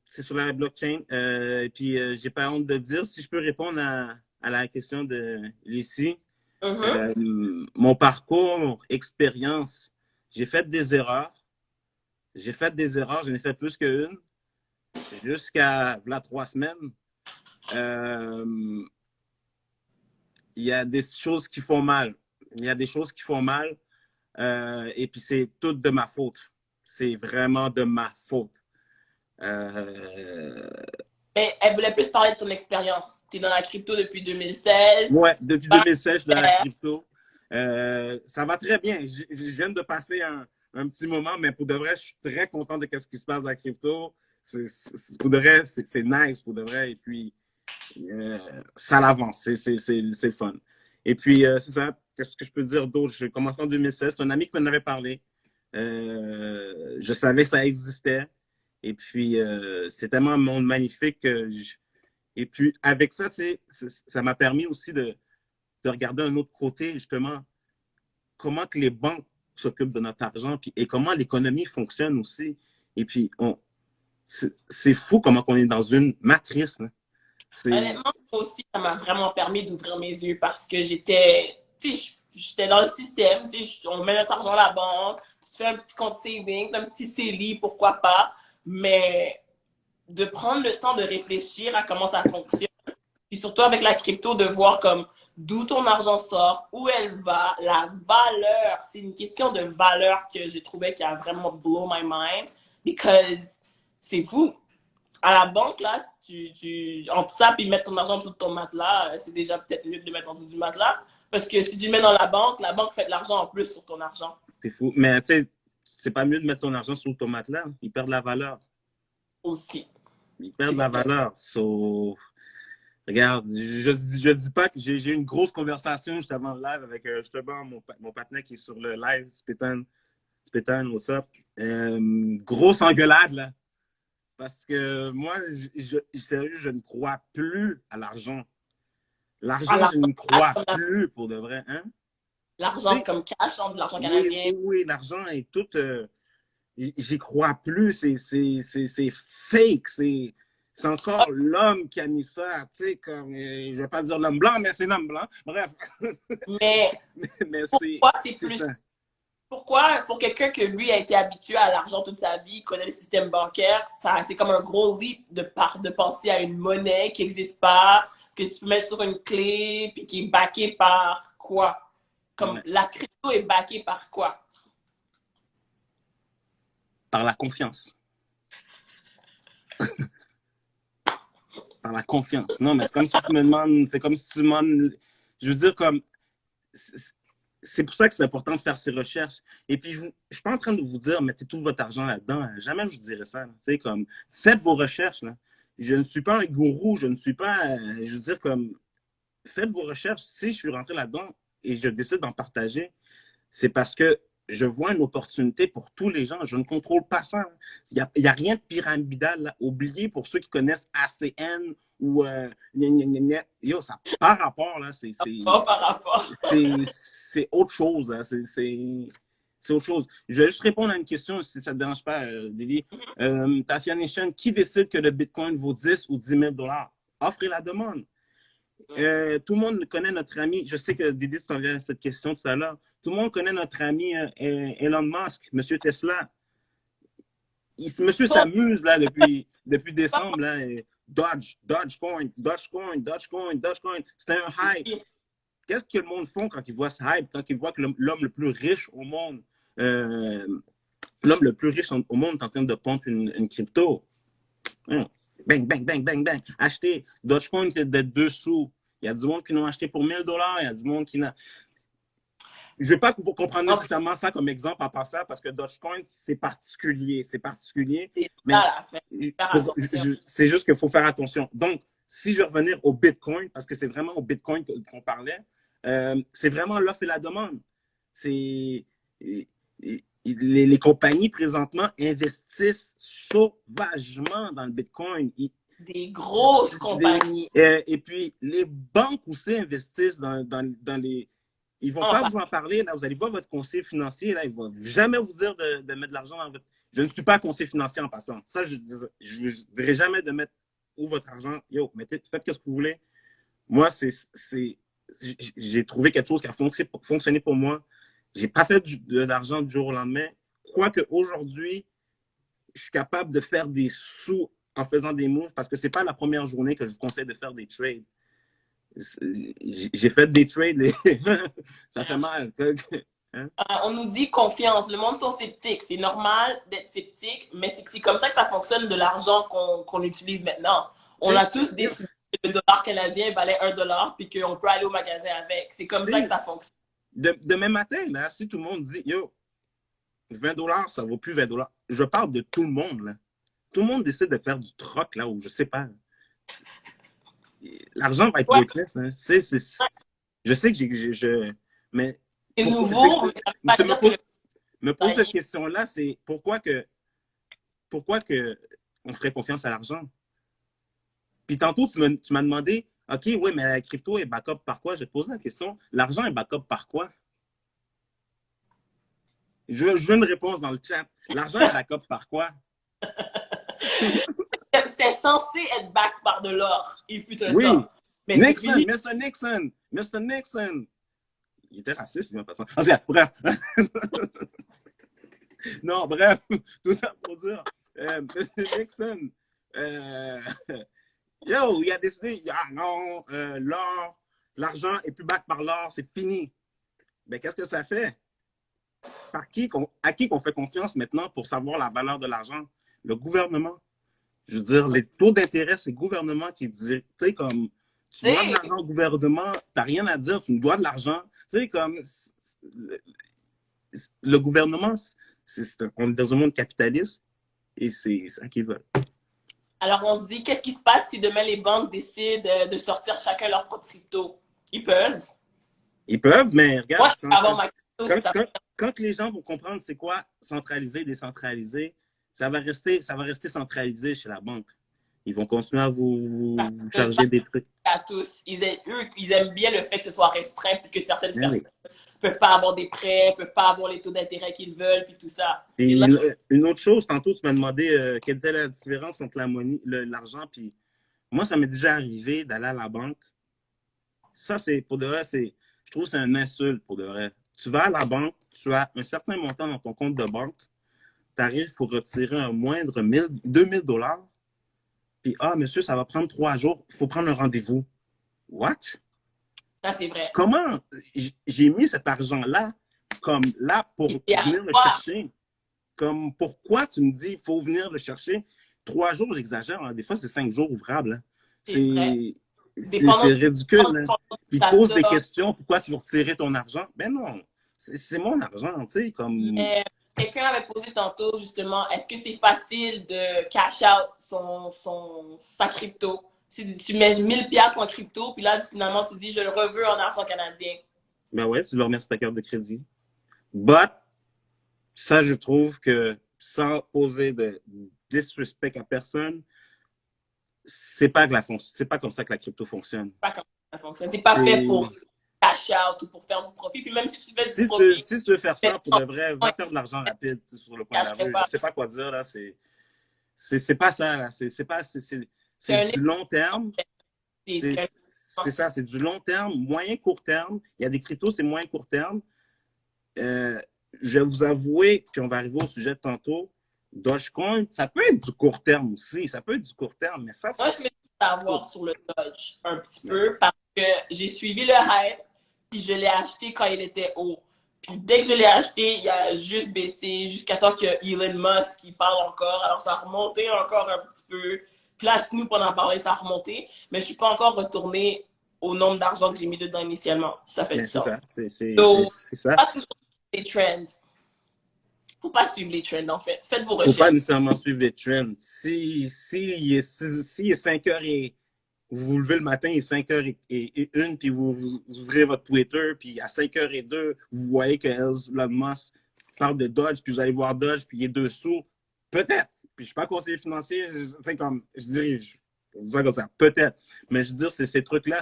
C'est sur la blockchain. Et puis, j'ai pas honte de dire, si je peux répondre à la question de Lucie, mon parcours, expérience, j'ai fait des erreurs. J'ai fait des erreurs, j'en ai fait plus qu'une. Jusqu'à là, 3 semaines. Il y a des choses qui font mal. Il y a des choses qui font mal. Et puis, c'est tout de ma faute. C'est vraiment de ma faute. Mais elle voulait plus parler de ton expérience. Tu es dans la crypto depuis 2016. Ouais, depuis 2016, je suis dans la crypto. Ça va très bien. Je viens de passer un petit moment, mais pour de vrai, je suis très content de ce qui se passe dans la crypto. Pour de vrai, c'est nice, pour de vrai. Et puis, ça l'avance. C'est le fun. Et puis, c'est ça. Qu'est-ce que je peux dire d'autre? J'ai commencé en 2016. C'est un ami qui m'en avait parlé. Je savais que ça existait. Et puis, c'est tellement un monde magnifique et puis, avec ça, ça m'a permis aussi de regarder un autre côté, justement, comment que les banques s'occupent de notre argent et comment l'économie fonctionne aussi. Et puis, c'est fou comment on est dans une matrice. Hein. Honnêtement, moi aussi, ça m'a vraiment permis d'ouvrir mes yeux parce que j'étais dans le système. On met notre argent à la banque, tu te fais un petit compte savings, un petit CELI, pourquoi pas. Mais de prendre le temps de réfléchir à comment ça fonctionne, puis surtout avec la crypto, de voir comme d'où ton argent sort, où elle va, la valeur. C'est une question de valeur que j'ai trouvé qui a vraiment blow my mind because c'est fou. À la banque, là, entre ça puis mettre ton argent sous ton matelas, c'est déjà peut-être mieux de le mettre en dessous du matelas. Parce que si tu le mets dans la banque fait de l'argent en plus sur ton argent. C'est fou. Mais tu sais, c'est pas mieux de mettre ton argent sur ton matelas. Il perd de la valeur. Aussi. Il perd de la valeur. So, regarde, je dis pas que j'ai eu une grosse conversation juste avant le live avec justement mon partenaire qui est sur le live, Spétan, what's up? Grosse engueulade, là. Parce que moi, sérieux, je ne crois plus à l'argent. L'argent, je ne crois plus pour de vrai. Hein? L'argent comme cash, de l'argent canadien. Oui, l'argent est tout. J'y crois plus. C'est fake. C'est encore l'homme qui a mis ça. Tu sais, comme. Je ne vais pas dire l'homme blanc, mais c'est l'homme blanc. Bref. Mais pourquoi c'est plus. Ça. Pourquoi, pour quelqu'un que lui a été habitué à l'argent toute sa vie, connaît le système bancaire, c'est comme un gros leap de penser à une monnaie qui n'existe pas, que tu peux mettre sur une clé, puis qui est backée par quoi? Comme la crypto est backée par quoi? Par la confiance. Par la confiance. Non, mais c'est comme si tu me demandes, c'est comme si tu me demandes, je veux dire, comme, c'est pour ça que c'est important de faire ses recherches. Et puis, je ne suis pas en train de vous dire, mettez tout votre argent là-dedans. Jamais je vous dirais ça. Tu sais, comme, faites vos recherches. Là. Je ne suis pas un gourou, je ne suis pas, je veux dire, comme, faites vos recherches. Si je suis rentré là-dedans et je décide d'en partager, c'est parce que je vois une opportunité pour tous les gens. Je ne contrôle pas ça. Il n'y a rien de pyramidal. Là. Oubliez pour ceux qui connaissent ACN ou yo, ça n'a pas rapport. Là. Pas par rapport. C'est autre chose. Hein. C'est autre chose. Je vais juste répondre à une question, si ça ne te dérange pas, Lily. Tafia Nation, qui décide que le Bitcoin vaut 10 ou 10 000 $? Offre et la demande. Tout le monde connaît notre ami, je sais que Didi s'en vient à cette question tout à l'heure, tout le monde connaît notre ami Elon Musk, Monsieur Tesla. Monsieur s'amuse là depuis décembre. Là, Dogecoin. C'était un hype. Qu'est-ce que le monde font quand ils voient ce hype, quand ils voient que l'homme le plus riche au monde, l'homme le plus riche au monde est en train de pomper une crypto? Hum. Bang, bang, bang, bang, bang. Acheter. Dogecoin, c'est de 2 sous. Il y a du monde qui l'ont acheté pour 1000 $. Il y a du monde qui n'a. Je ne vais pas comprendre nécessairement ça comme exemple en passant parce que Dogecoin, c'est particulier. C'est particulier. C'est Mais ça, la fin. c'est juste qu'il faut faire attention. Donc, si je revenir au Bitcoin, parce que c'est vraiment au Bitcoin qu'on parlait, c'est vraiment l'offre et la demande. C'est les compagnies présentement investissent sauvagement dans le Bitcoin. Des grosses compagnies. Et puis, les banques aussi investissent dans les. Ils ne vont pas vous en parler. Là, vous allez voir votre conseiller financier. Là, il ne va jamais vous dire de mettre de l'argent dans votre. Je ne suis pas conseiller financier en passant. Ça, je ne vous dirai jamais de mettre où votre argent. Yo, faites ce que vous voulez. Moi, j'ai trouvé quelque chose qui a fonctionné pour moi. Je n'ai pas fait de l'argent du jour au lendemain. Quoique aujourd'hui, je suis capable de faire des sous en faisant des moves parce que ce n'est pas la première journée que je vous conseille de faire des trades. J'ai fait des trades et ça fait mal. Hein? On nous dit confiance. Le monde sont sceptiques. C'est normal d'être sceptique, mais c'est comme ça que ça fonctionne de l'argent qu'on utilise maintenant. On a tous décidé que le dollar canadien valait $1 puis qu'on peut aller au magasin avec. C'est comme ça que ça fonctionne. Demain matin, là, si tout le monde dit, yo, $20, ça ne vaut plus $20. Je parle de tout le monde, là. Tout le monde décide de faire du troc, là, ou je sais pas. L'argent va être worthless. Hein. Je sais que mais c'est nouveau, mais ça veut pas dire me pose cette question-là, c'est pourquoi on ferait confiance à l'argent? Puis tantôt, tu m'as demandé, OK, oui, mais la crypto est backup par quoi? Je vais te poser la question. L'argent est backup par quoi? Je veux une réponse dans le chat. L'argent est backup par quoi? C'était censé être back par de l'or. Il fut un temps. Mais Mr. Nixon. Il était raciste, il m'a pas ça. Bref. Non, bref. Tout ça pour dire. Mr. Nixon. Yo, il a décidé, non, l'or, l'argent est plus back par l'or, c'est fini. Ben, qu'est-ce que ça fait? À qui qu'on fait confiance maintenant pour savoir la valeur de l'argent? Le gouvernement. Je veux dire, les taux d'intérêt, c'est le gouvernement qui dit, tu sais, comme, tu dois de l'argent au gouvernement, tu n'as rien à dire, tu nous dois de l'argent. Tu sais, comme, le gouvernement, on est dans un monde capitaliste et c'est ça qu'ils veulent. Alors, on se dit, qu'est-ce qui se passe si demain les banques décident de sortir chacun leur propre crypto? Ils peuvent. Ils peuvent, mais regarde. Moi, je peux avoir ma crypto. Quand les gens vont comprendre c'est quoi centralisé, décentralisé, ça va rester centralisé chez la banque. Ils vont continuer à vous charger des trucs. À tous. Ils aiment bien le fait que ce soit restreint puis que certaines personnes ne peuvent pas avoir des prêts, ne peuvent pas avoir les taux d'intérêt qu'ils veulent puis tout ça. Et une autre chose, tantôt, tu m'as demandé quelle était la différence entre l'argent puis moi, ça m'est déjà arrivé d'aller à la banque. Ça, c'est pour de vrai, je trouve que c'est un insulte pour de vrai. Tu vas à la banque, tu as un certain montant dans ton compte de banque, tu arrives pour retirer un moindre 2000 $, puis monsieur, ça va prendre 3 jours, il faut prendre un rendez-vous. What? Ça, c'est vrai. Comment j'ai mis cet argent-là comme là pour venir le chercher? Comme pourquoi tu me dis il faut venir le chercher? 3 jours, j'exagère, hein. Des fois, c'est 5 jours ouvrables. Hein. C'est ridicule. Hein. Puis il pose des questions, pourquoi tu veux retirer ton argent? Ben non, c'est mon argent, tu sais, comme... Quelqu'un avait posé tantôt, justement, est-ce que c'est facile de cash out sa crypto? Si tu mets 1000$ en crypto, puis là, finalement, tu dis, je le reveux en argent canadien. Ben ouais, tu le remets sur ta carte de crédit. But, ça, je trouve que sans poser de disrespect à personne, c'est pas comme ça que la crypto fonctionne. C'est pas comme ça fonctionne. C'est pas fait pour cash out ou pour faire du profit. Puis même si tu fais du profit... Si tu veux faire ça, pour de vrai, va faire de l'argent rapide sur le coin de la rue. Je sais pas quoi dire, là. C'est pas ça, là. C'est du long terme. C'est ça, c'est du long terme, moyen court terme. Il y a des cryptos, c'est moyen court terme. Je vais vous avouer, puis on va arriver au sujet de tantôt, Dogecoin, ça peut être du court terme aussi. Ça peut être du court terme, mais ça... Moi, je me dis savoir sur le Doge un petit peu parce que j'ai suivi le hype puis je l'ai acheté quand il était haut. Puis dès que je l'ai acheté, il a juste baissé jusqu'à temps que Elon Musk qui parle encore. Alors ça a remonté encore un petit peu. Puis là, nous, pendant parler, ça a remonté. Mais je suis pas encore retournée au nombre d'argent que j'ai mis dedans initialement. Ça fait du Mais c'est sens. ça, Donc, c'est ça. pas toujours les trends. Faut pas suivre les trends, en fait. Faites vos Faut pas recherches. nécessairement suivre les trends. Si il est 5 heures et vous vous levez le matin, il est 5h01, puis vous ouvrez votre Twitter, puis à 5h02, vous voyez que Elon Musk parle de Dodge, puis vous allez voir Dodge, puis il est dessous. Peut-être. Puis je suis pas conseiller financier, c'est comme, je dirais, je dis ça comme ça, peut-être. Mais je veux dire, ces trucs-là,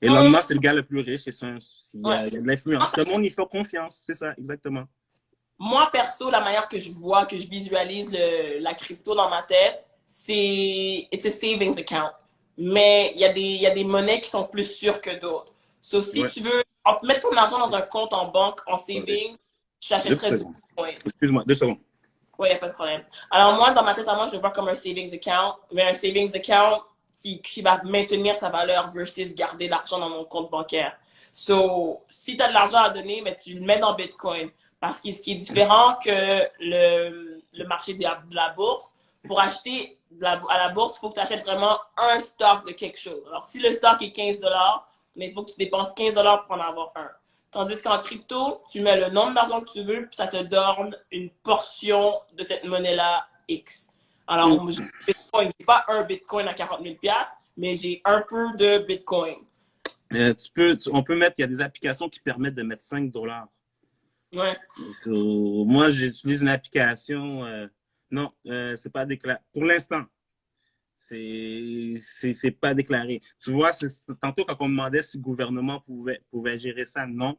Elon Musk, c'est le gars le plus riche, il y Ouais. a de l'influence. Le monde, il fait confiance, c'est ça, exactement. Moi, perso, la manière que je vois, que je visualise la crypto dans ma tête, c'est it's a savings account. Mais il y a des monnaies qui sont plus sûres que d'autres. So, si Ouais. tu veux mettre ton argent dans un compte en banque, en savings, tu Deux achèterais du secondes. Bitcoin. Excuse-moi, 2 secondes. Oui, il n'y a pas de problème. Alors, moi, dans ma tête, à moi, je le vois comme un savings account, mais un savings account qui va maintenir sa valeur versus garder l'argent dans mon compte bancaire. So, si tu as de l'argent à donner, mais tu le mets dans Bitcoin. Parce que ce qui est différent que le marché de la bourse, pour acheter à la bourse, il faut que tu achètes vraiment un stock de quelque chose. Alors, si le stock est 15 mais il faut que tu dépenses 15 pour en avoir un. Tandis qu'en crypto, tu mets le nombre d'argent que tu veux, puis ça te donne une portion de cette monnaie-là X. Alors, j'ai Bitcoin, j'ai pas un Bitcoin à 40 000 mais j'ai un peu de Bitcoin. On peut mettre, il y a des applications qui permettent de mettre 5 $. Ouais. Moi, j'utilise une application. Non, c'est pas déclaré. Pour l'instant, c'est pas déclaré. Tu vois, tantôt quand on me demandait si le gouvernement pouvait gérer ça, non.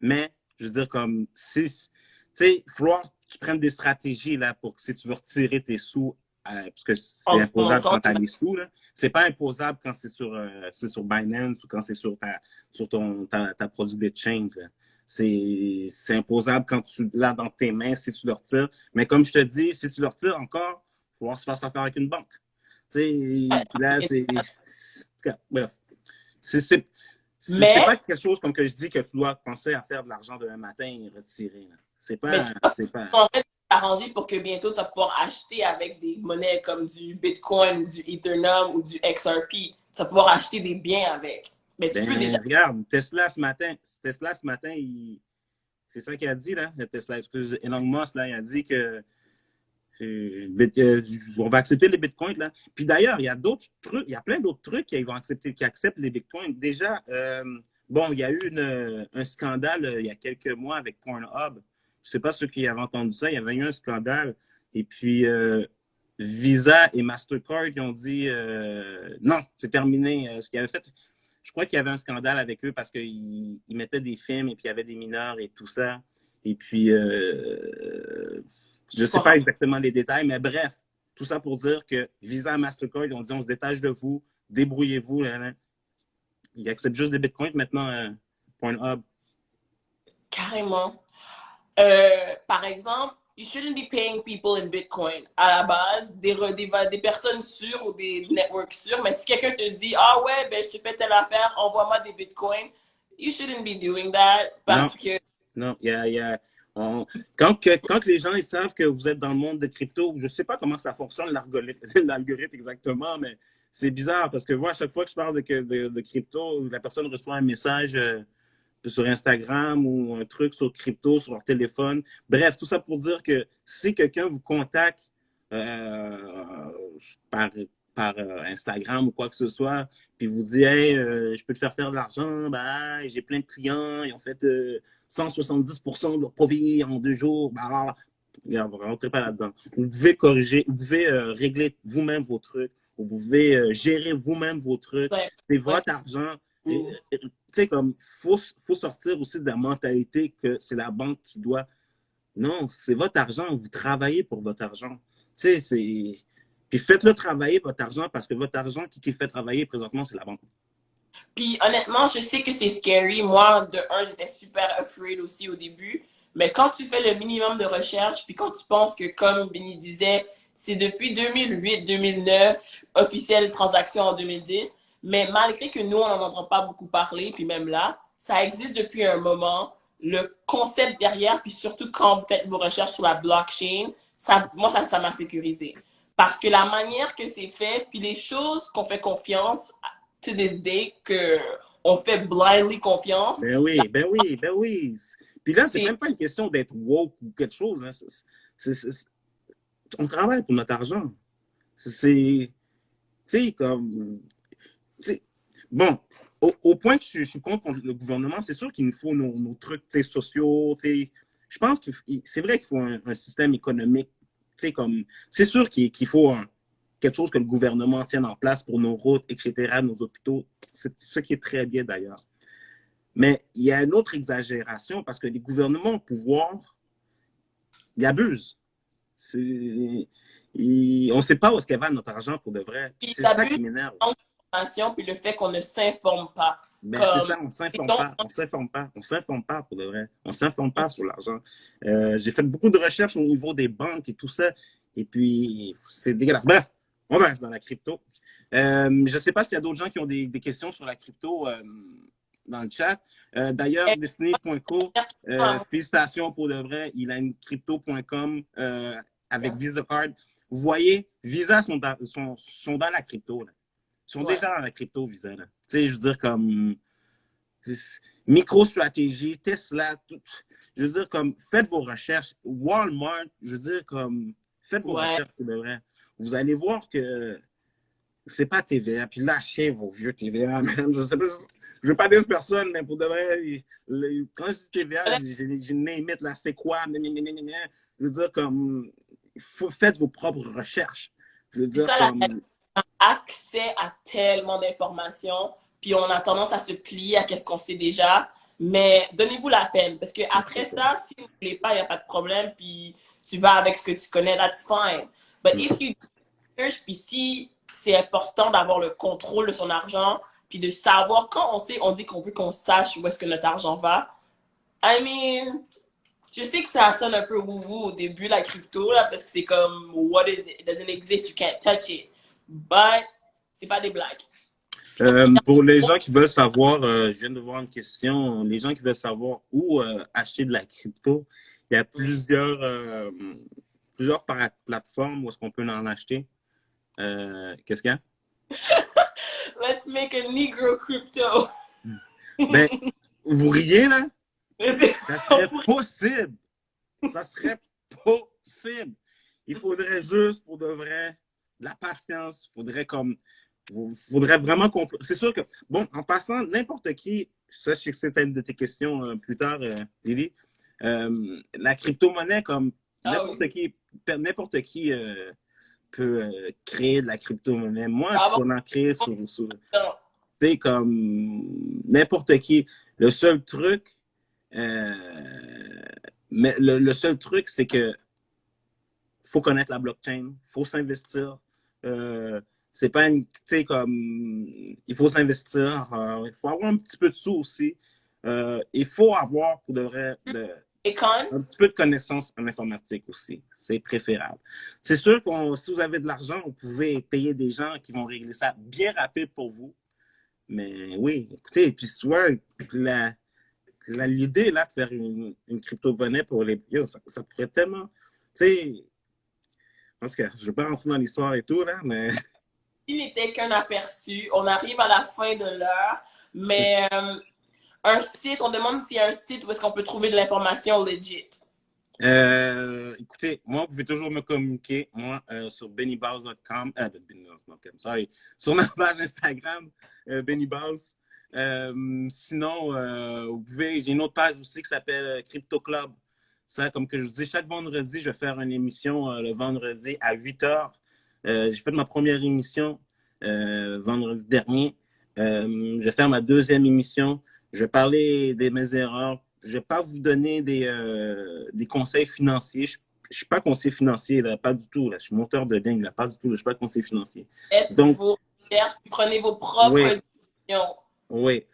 Mais, je veux dire, comme, tu sais, il faut que tu prennes des stratégies là pour si tu veux retirer tes sous, parce que c'est imposable quand tu as les sous. C'est pas imposable quand c'est sur Binance ou quand c'est sur ta produit d'exchange. C'est imposable quand tu l'as dans tes mains si tu le retires. Mais comme je te dis, si tu le retires encore, il faut voir se faire affaire avec une banque. Tu sais, là, bref. C'est pas quelque chose comme que je dis que tu dois penser à faire de l'argent demain matin et retirer. C'est pas. Tu en train de t'arranger pour que bientôt tu vas pouvoir acheter avec des monnaies comme du Bitcoin, du Ethereum ou du XRP. Tu vas pouvoir acheter des biens avec. Mais tu peux déjà. Regarde, Tesla ce matin, c'est ça qu'il a dit, là, Tesla, excuse, Elon Musk, là, il a dit que on va accepter les bitcoins, là. Puis d'ailleurs, il y a d'autres trucs, il y a plein d'autres trucs qui acceptent les bitcoins. Déjà, bon, il y a eu un scandale il y a quelques mois avec Pornhub. Je sais pas ceux qui avaient entendu ça, il y avait eu un scandale. Et puis, Visa et Mastercard, ils ont dit non, c'est terminé. Ce qu'ils avaient fait, je crois qu'il y avait un scandale avec eux parce qu'ils mettaient des films et puis il y avait des mineurs et tout ça. Et puis, je ne sais pas exactement les détails, mais bref, tout ça pour dire que Visa et Mastercard, ils ont dit on se détache de vous, débrouillez-vous. Là, là. Ils acceptent juste des bitcoins maintenant, Pornhub. Carrément. Par exemple, you shouldn't be paying people in Bitcoin. À la base, des personnes sûres ou des networks sûrs, mais si quelqu'un te dit, ah ouais, ben, je te fais telle affaire, envoie-moi des Bitcoins, you shouldn't be doing that parce que. Non, quand les gens ils savent que vous êtes dans le monde de crypto, je ne sais pas comment ça fonctionne, l'algorithme exactement, mais c'est bizarre parce que moi, à chaque fois que je parle de crypto, la personne reçoit un message sur Instagram ou un truc sur crypto, sur leur téléphone. Bref, tout ça pour dire que si quelqu'un vous contacte par, par Instagram ou quoi que ce soit, puis vous dit hey, je peux te faire de l'argent, bah, j'ai plein de clients, ils ont fait 170% de leur profit en 2 jours, bah, regarde, ne rentrez pas là-dedans. Vous pouvez corriger, vous pouvez régler vous-même vos trucs, vous pouvez gérer vous-même vos trucs, c'est votre argent. Tu sais, comme, faut sortir aussi de la mentalité que c'est la banque qui doit. Non, c'est votre argent. Vous travaillez pour votre argent. Tu sais, c'est. Puis faites-le travailler, votre argent, parce que votre argent qui fait travailler présentement, c'est la banque. Puis honnêtement, je sais que c'est scary. Moi, de un, j'étais super afraid aussi au début. Mais quand tu fais le minimum de recherche, puis quand tu penses que, comme Benny disait, c'est depuis 2008-2009, officielle transaction en 2010, mais malgré que nous, on n'en entend pas beaucoup parler, puis même là, ça existe depuis un moment. Le concept derrière, puis surtout quand vous faites vos recherches sur la blockchain, moi, ça m'a sécurisé. Parce que la manière que c'est fait, puis les choses qu'on fait confiance, to this day, que on fait blindly confiance, Ben oui, ben oui, ben oui. Puis là, c'est c'est même pas une question d'être woke ou quelque chose. Hein. On travaille pour notre argent. Tu sais, comme, tu sais, bon, au point que je suis contre le gouvernement, c'est sûr qu'il nous faut nos trucs, tu sais, sociaux, tu sais. Je pense que c'est vrai qu'il faut un système économique, tu sais, comme, c'est sûr qu'il faut quelque chose que le gouvernement tienne en place pour nos routes, etc., nos hôpitaux. C'est ce qui est très bien d'ailleurs. Mais il y a une autre exagération parce que les gouvernements au pouvoir, ils abusent. On ne sait pas où est-ce qu'elle va notre argent pour de vrai. puis C'est ça l'abus qui m'énerve. d'information, puis le fait qu'on ne s'informe pas. Ben, c'est Comme, ça, on s'informe mettons, pas. On s'informe pas. On s'informe pas pour de vrai. On s'informe pas sur l'argent. J'ai fait beaucoup de recherches au niveau des banques et tout ça. Et puis, c'est dégueulasse. Bref, on va rester dans la crypto. Je ne sais pas s'il y a d'autres gens qui ont des questions sur la crypto dans le chat. D'ailleurs, Disney.co, félicitations pour de vrai. Il a une crypto.com avec Visa Card. Vous voyez, Visa sont dans la crypto. Là. Ils sont déjà dans la crypto, Visa. Tu sais, je veux dire, comme MicroStrategy, Tesla, tout. Je veux dire, comme, faites vos recherches. Walmart, je veux dire, comme, faites vos recherches pour de vrai. Vous allez voir que c'est pas TVA. Puis lâchez vos vieux TVA, man. Je sais pas, je veux pas dire personne, mais pour de vrai, quand je dis TVA, j'ai name it, là, c'est quoi? Je veux dire, comme, faites vos propres recherches. Je veux dire, ça, comme, accès à tellement d'informations, puis on a tendance à se plier à ce qu'on sait déjà. Mais donnez-vous la peine, parce que après ça, si vous ne voulez pas, il n'y a pas de problème, puis tu vas avec ce que tu connais, that's fine. But if you research, puis si c'est important d'avoir le contrôle de son argent, puis de savoir, quand on dit qu'on veut qu'on sache où est-ce que notre argent va, I mean, je sais que ça sonne un peu woo-woo au début, la crypto, là, parce que c'est comme, what is it? It doesn't exist, you can't touch it. But, c'est pas des blagues. Pour les gens qui veulent savoir, je viens de voir une question, les gens qui veulent savoir où acheter de la crypto, il y a plusieurs plateformes où est-ce qu'on peut en acheter. Qu'est-ce qu'il y a? Let's make a Negro crypto. Ben, vous riez, là? Ça serait possible. Ça serait possible. Il faudrait juste, pour de vrai, de la patience. Faudrait vraiment comprendre. C'est sûr que, bon, en passant, n'importe qui, ça, je sais que c'était une de tes questions plus tard, Lily, la crypto-monnaie, comme n'importe qui peut créer de la crypto-monnaie. Moi, je peux en créer sur tu sais, comme n'importe qui. Le seul truc, mais le seul truc, c'est que faut connaître la blockchain, faut s'investir. C'est pas une, tu sais, comme, il faut s'investir, il faut avoir un petit peu de sous aussi. Il faut avoir, pour de vrai, un petit peu de connaissances en informatique aussi. C'est préférable. C'est sûr que si vous avez de l'argent, vous pouvez payer des gens qui vont régler ça bien rapide pour vous. Mais oui, écoutez, puis soit l'idée là de faire une crypto-monnaie pour les... ça pourrait tellement... Tu sais, en tout cas, je ne vais pas rentrer dans l'histoire et tout, là, mais... Il n'était qu'un aperçu. On arrive à la fin de l'heure, mais un site, on demande s'il y a un site où est-ce qu'on peut trouver de l'information legit. Écoutez, moi, vous pouvez toujours me communiquer, moi, sur bennybaus.com, sorry, sur ma page Instagram, bennybaus. Sinon, vous pouvez, j'ai une autre page aussi qui s'appelle Crypto Club. Ça, comme que je vous dis, chaque vendredi, je vais faire une émission le vendredi à 8h. J'ai fait ma première émission vendredi dernier. Je vais faire ma deuxième émission. Je vais parler de mes erreurs. Je ne vais pas vous donner des conseils financiers. Je ne suis pas conseiller financier, là, pas du tout. Là. Je suis monteur de dingue, là, pas du tout. Là, je ne suis pas conseiller financier. Faites vos recherches, prenez vos propres décisions. Oui.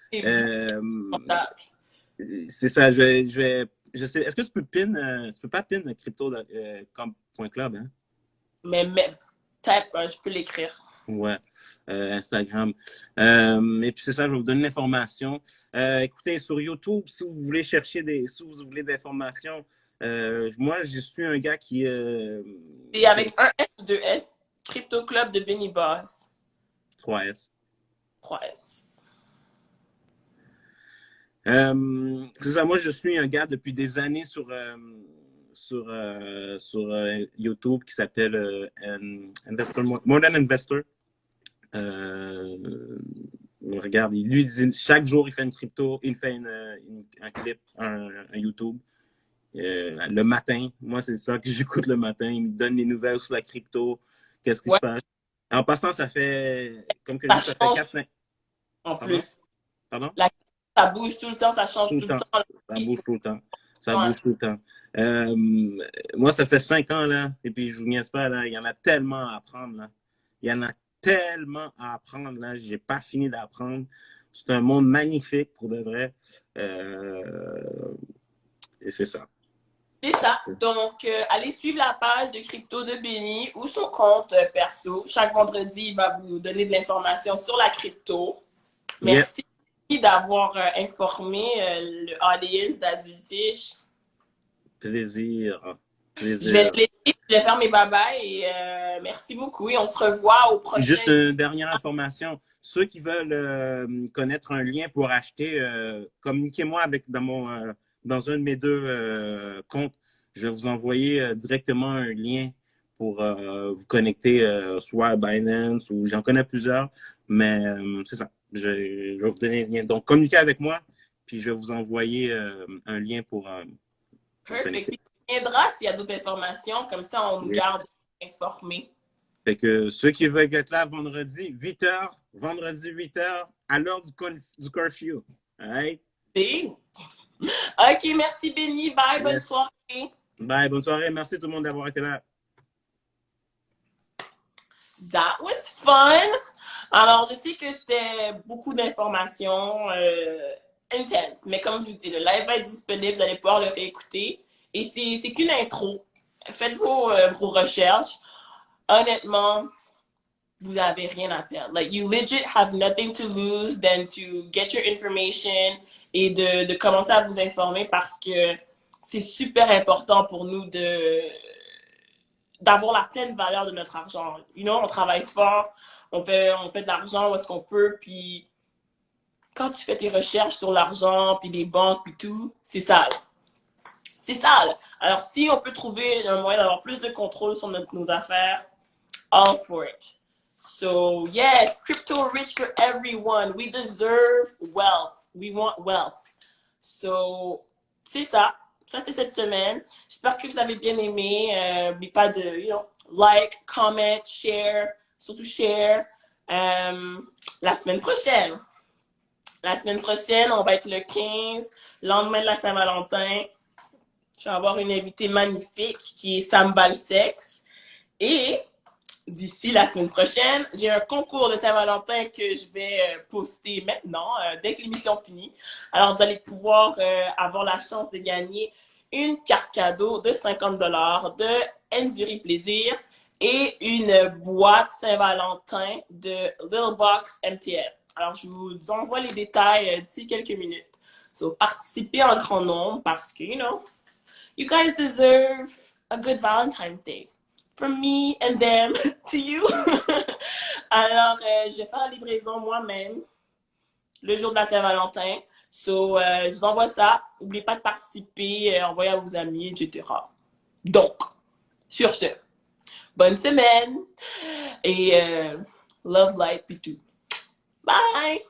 C'est ça. Je sais. Est-ce que tu peux tu peux pas pin crypto.club, hein? Mais peut-être, je peux l'écrire. Ouais, Instagram. Et puis c'est ça, je vais vous donner l'information. Écoutez, sur YouTube, si vous voulez chercher si vous voulez des informations, moi, je suis un gars qui... C'est avec un S ou deux S. Crypto Club de Benny Boss. 3S. 3S. C'est ça, moi, je suis un gars depuis des années sur YouTube qui s'appelle Modern Investor. Regarde, chaque jour, il fait une crypto, il fait un clip, un YouTube. Le matin, moi, c'est ça que j'écoute le matin. Il me donne les nouvelles sur la crypto, qu'est-ce qui se passe. En passant, ça fait, comme que je dis, ça fait 4-5. En plus. Pardon? Ça bouge tout le temps, ça change tout le temps. Ça bouge tout le temps. Ça bouge tout le temps. Moi, ça fait 5 ans, là, et puis je vous niaise pas, là, il y en a tellement à apprendre, là. Il y en a tellement à apprendre, là. J'ai pas fini d'apprendre. C'est un monde magnifique, pour de vrai. Et c'est ça. C'est ça. Donc, allez suivre la page de Crypto de Benny ou son compte perso. Chaque vendredi, il va vous donner de l'information sur la crypto. Merci d'avoir informé le audience d'Adultish. Plaisir. Je vais te laisser, je vais faire mes babas et merci beaucoup et on se revoit au prochain. Juste une dernière information. Ceux qui veulent connaître un lien pour acheter, communiquez-moi dans un de mes deux comptes. Je vais vous envoyer directement un lien pour vous connecter soit à Binance ou j'en connais plusieurs, mais c'est ça. Je vais vous donner un lien. Donc, communiquez avec moi, puis je vais vous envoyer un lien pour Perfect. Puis, tu viendras s'il y a d'autres informations, comme ça on nous garde informés. Fait que ceux qui veulent être là vendredi 8h, à l'heure du curfew. All right? OK, merci Benny. Bye, bonne soirée. Bye, bonne soirée. Merci tout le monde d'avoir été là. That was fun. Alors, je sais que c'était beaucoup d'informations intenses, mais comme je vous dis, le live va être disponible, vous allez pouvoir le réécouter. Et c'est qu'une intro. Faites vos recherches. Honnêtement, vous n'avez rien à perdre. Like, you legit have nothing to lose than to get your information et de commencer à vous informer parce que c'est super important pour nous d'avoir la pleine valeur de notre argent. You know, on travaille fort, on fait de l'argent où est-ce qu'on peut, puis quand tu fais tes recherches sur l'argent, puis les banques, puis tout, c'est sale. C'est sale. Alors, si on peut trouver un moyen d'avoir plus de contrôle sur nos affaires, all for it. So, yes, crypto rich for everyone. We deserve wealth. We want wealth. So, c'est ça. Ça, c'était cette semaine. J'espère que vous avez bien aimé. N'oubliez pas de, like, comment, share, surtout share. La semaine prochaine, on va être le 15, lendemain de la Saint-Valentin. Je vais avoir une invitée magnifique qui est Sam Balsex. Et d'ici la semaine prochaine, j'ai un concours de Saint-Valentin que je vais poster maintenant, dès que l'émission finit. Alors, vous allez pouvoir avoir la chance de gagner une carte cadeau de 50$ de Enzuri Plaisir et une boîte Saint-Valentin de Little Box MTL. Alors, je vous envoie les détails d'ici quelques minutes. So, participez en grand nombre parce que, you guys deserve a good Valentine's Day. From me and them to you. Alors, je vais faire la livraison moi-même le jour de la Saint-Valentin. So, je vous envoie ça. N'oubliez pas de participer, envoyez à vos amis, etc. Donc, sur ce, bonne semaine et love, light, et tout. Bye!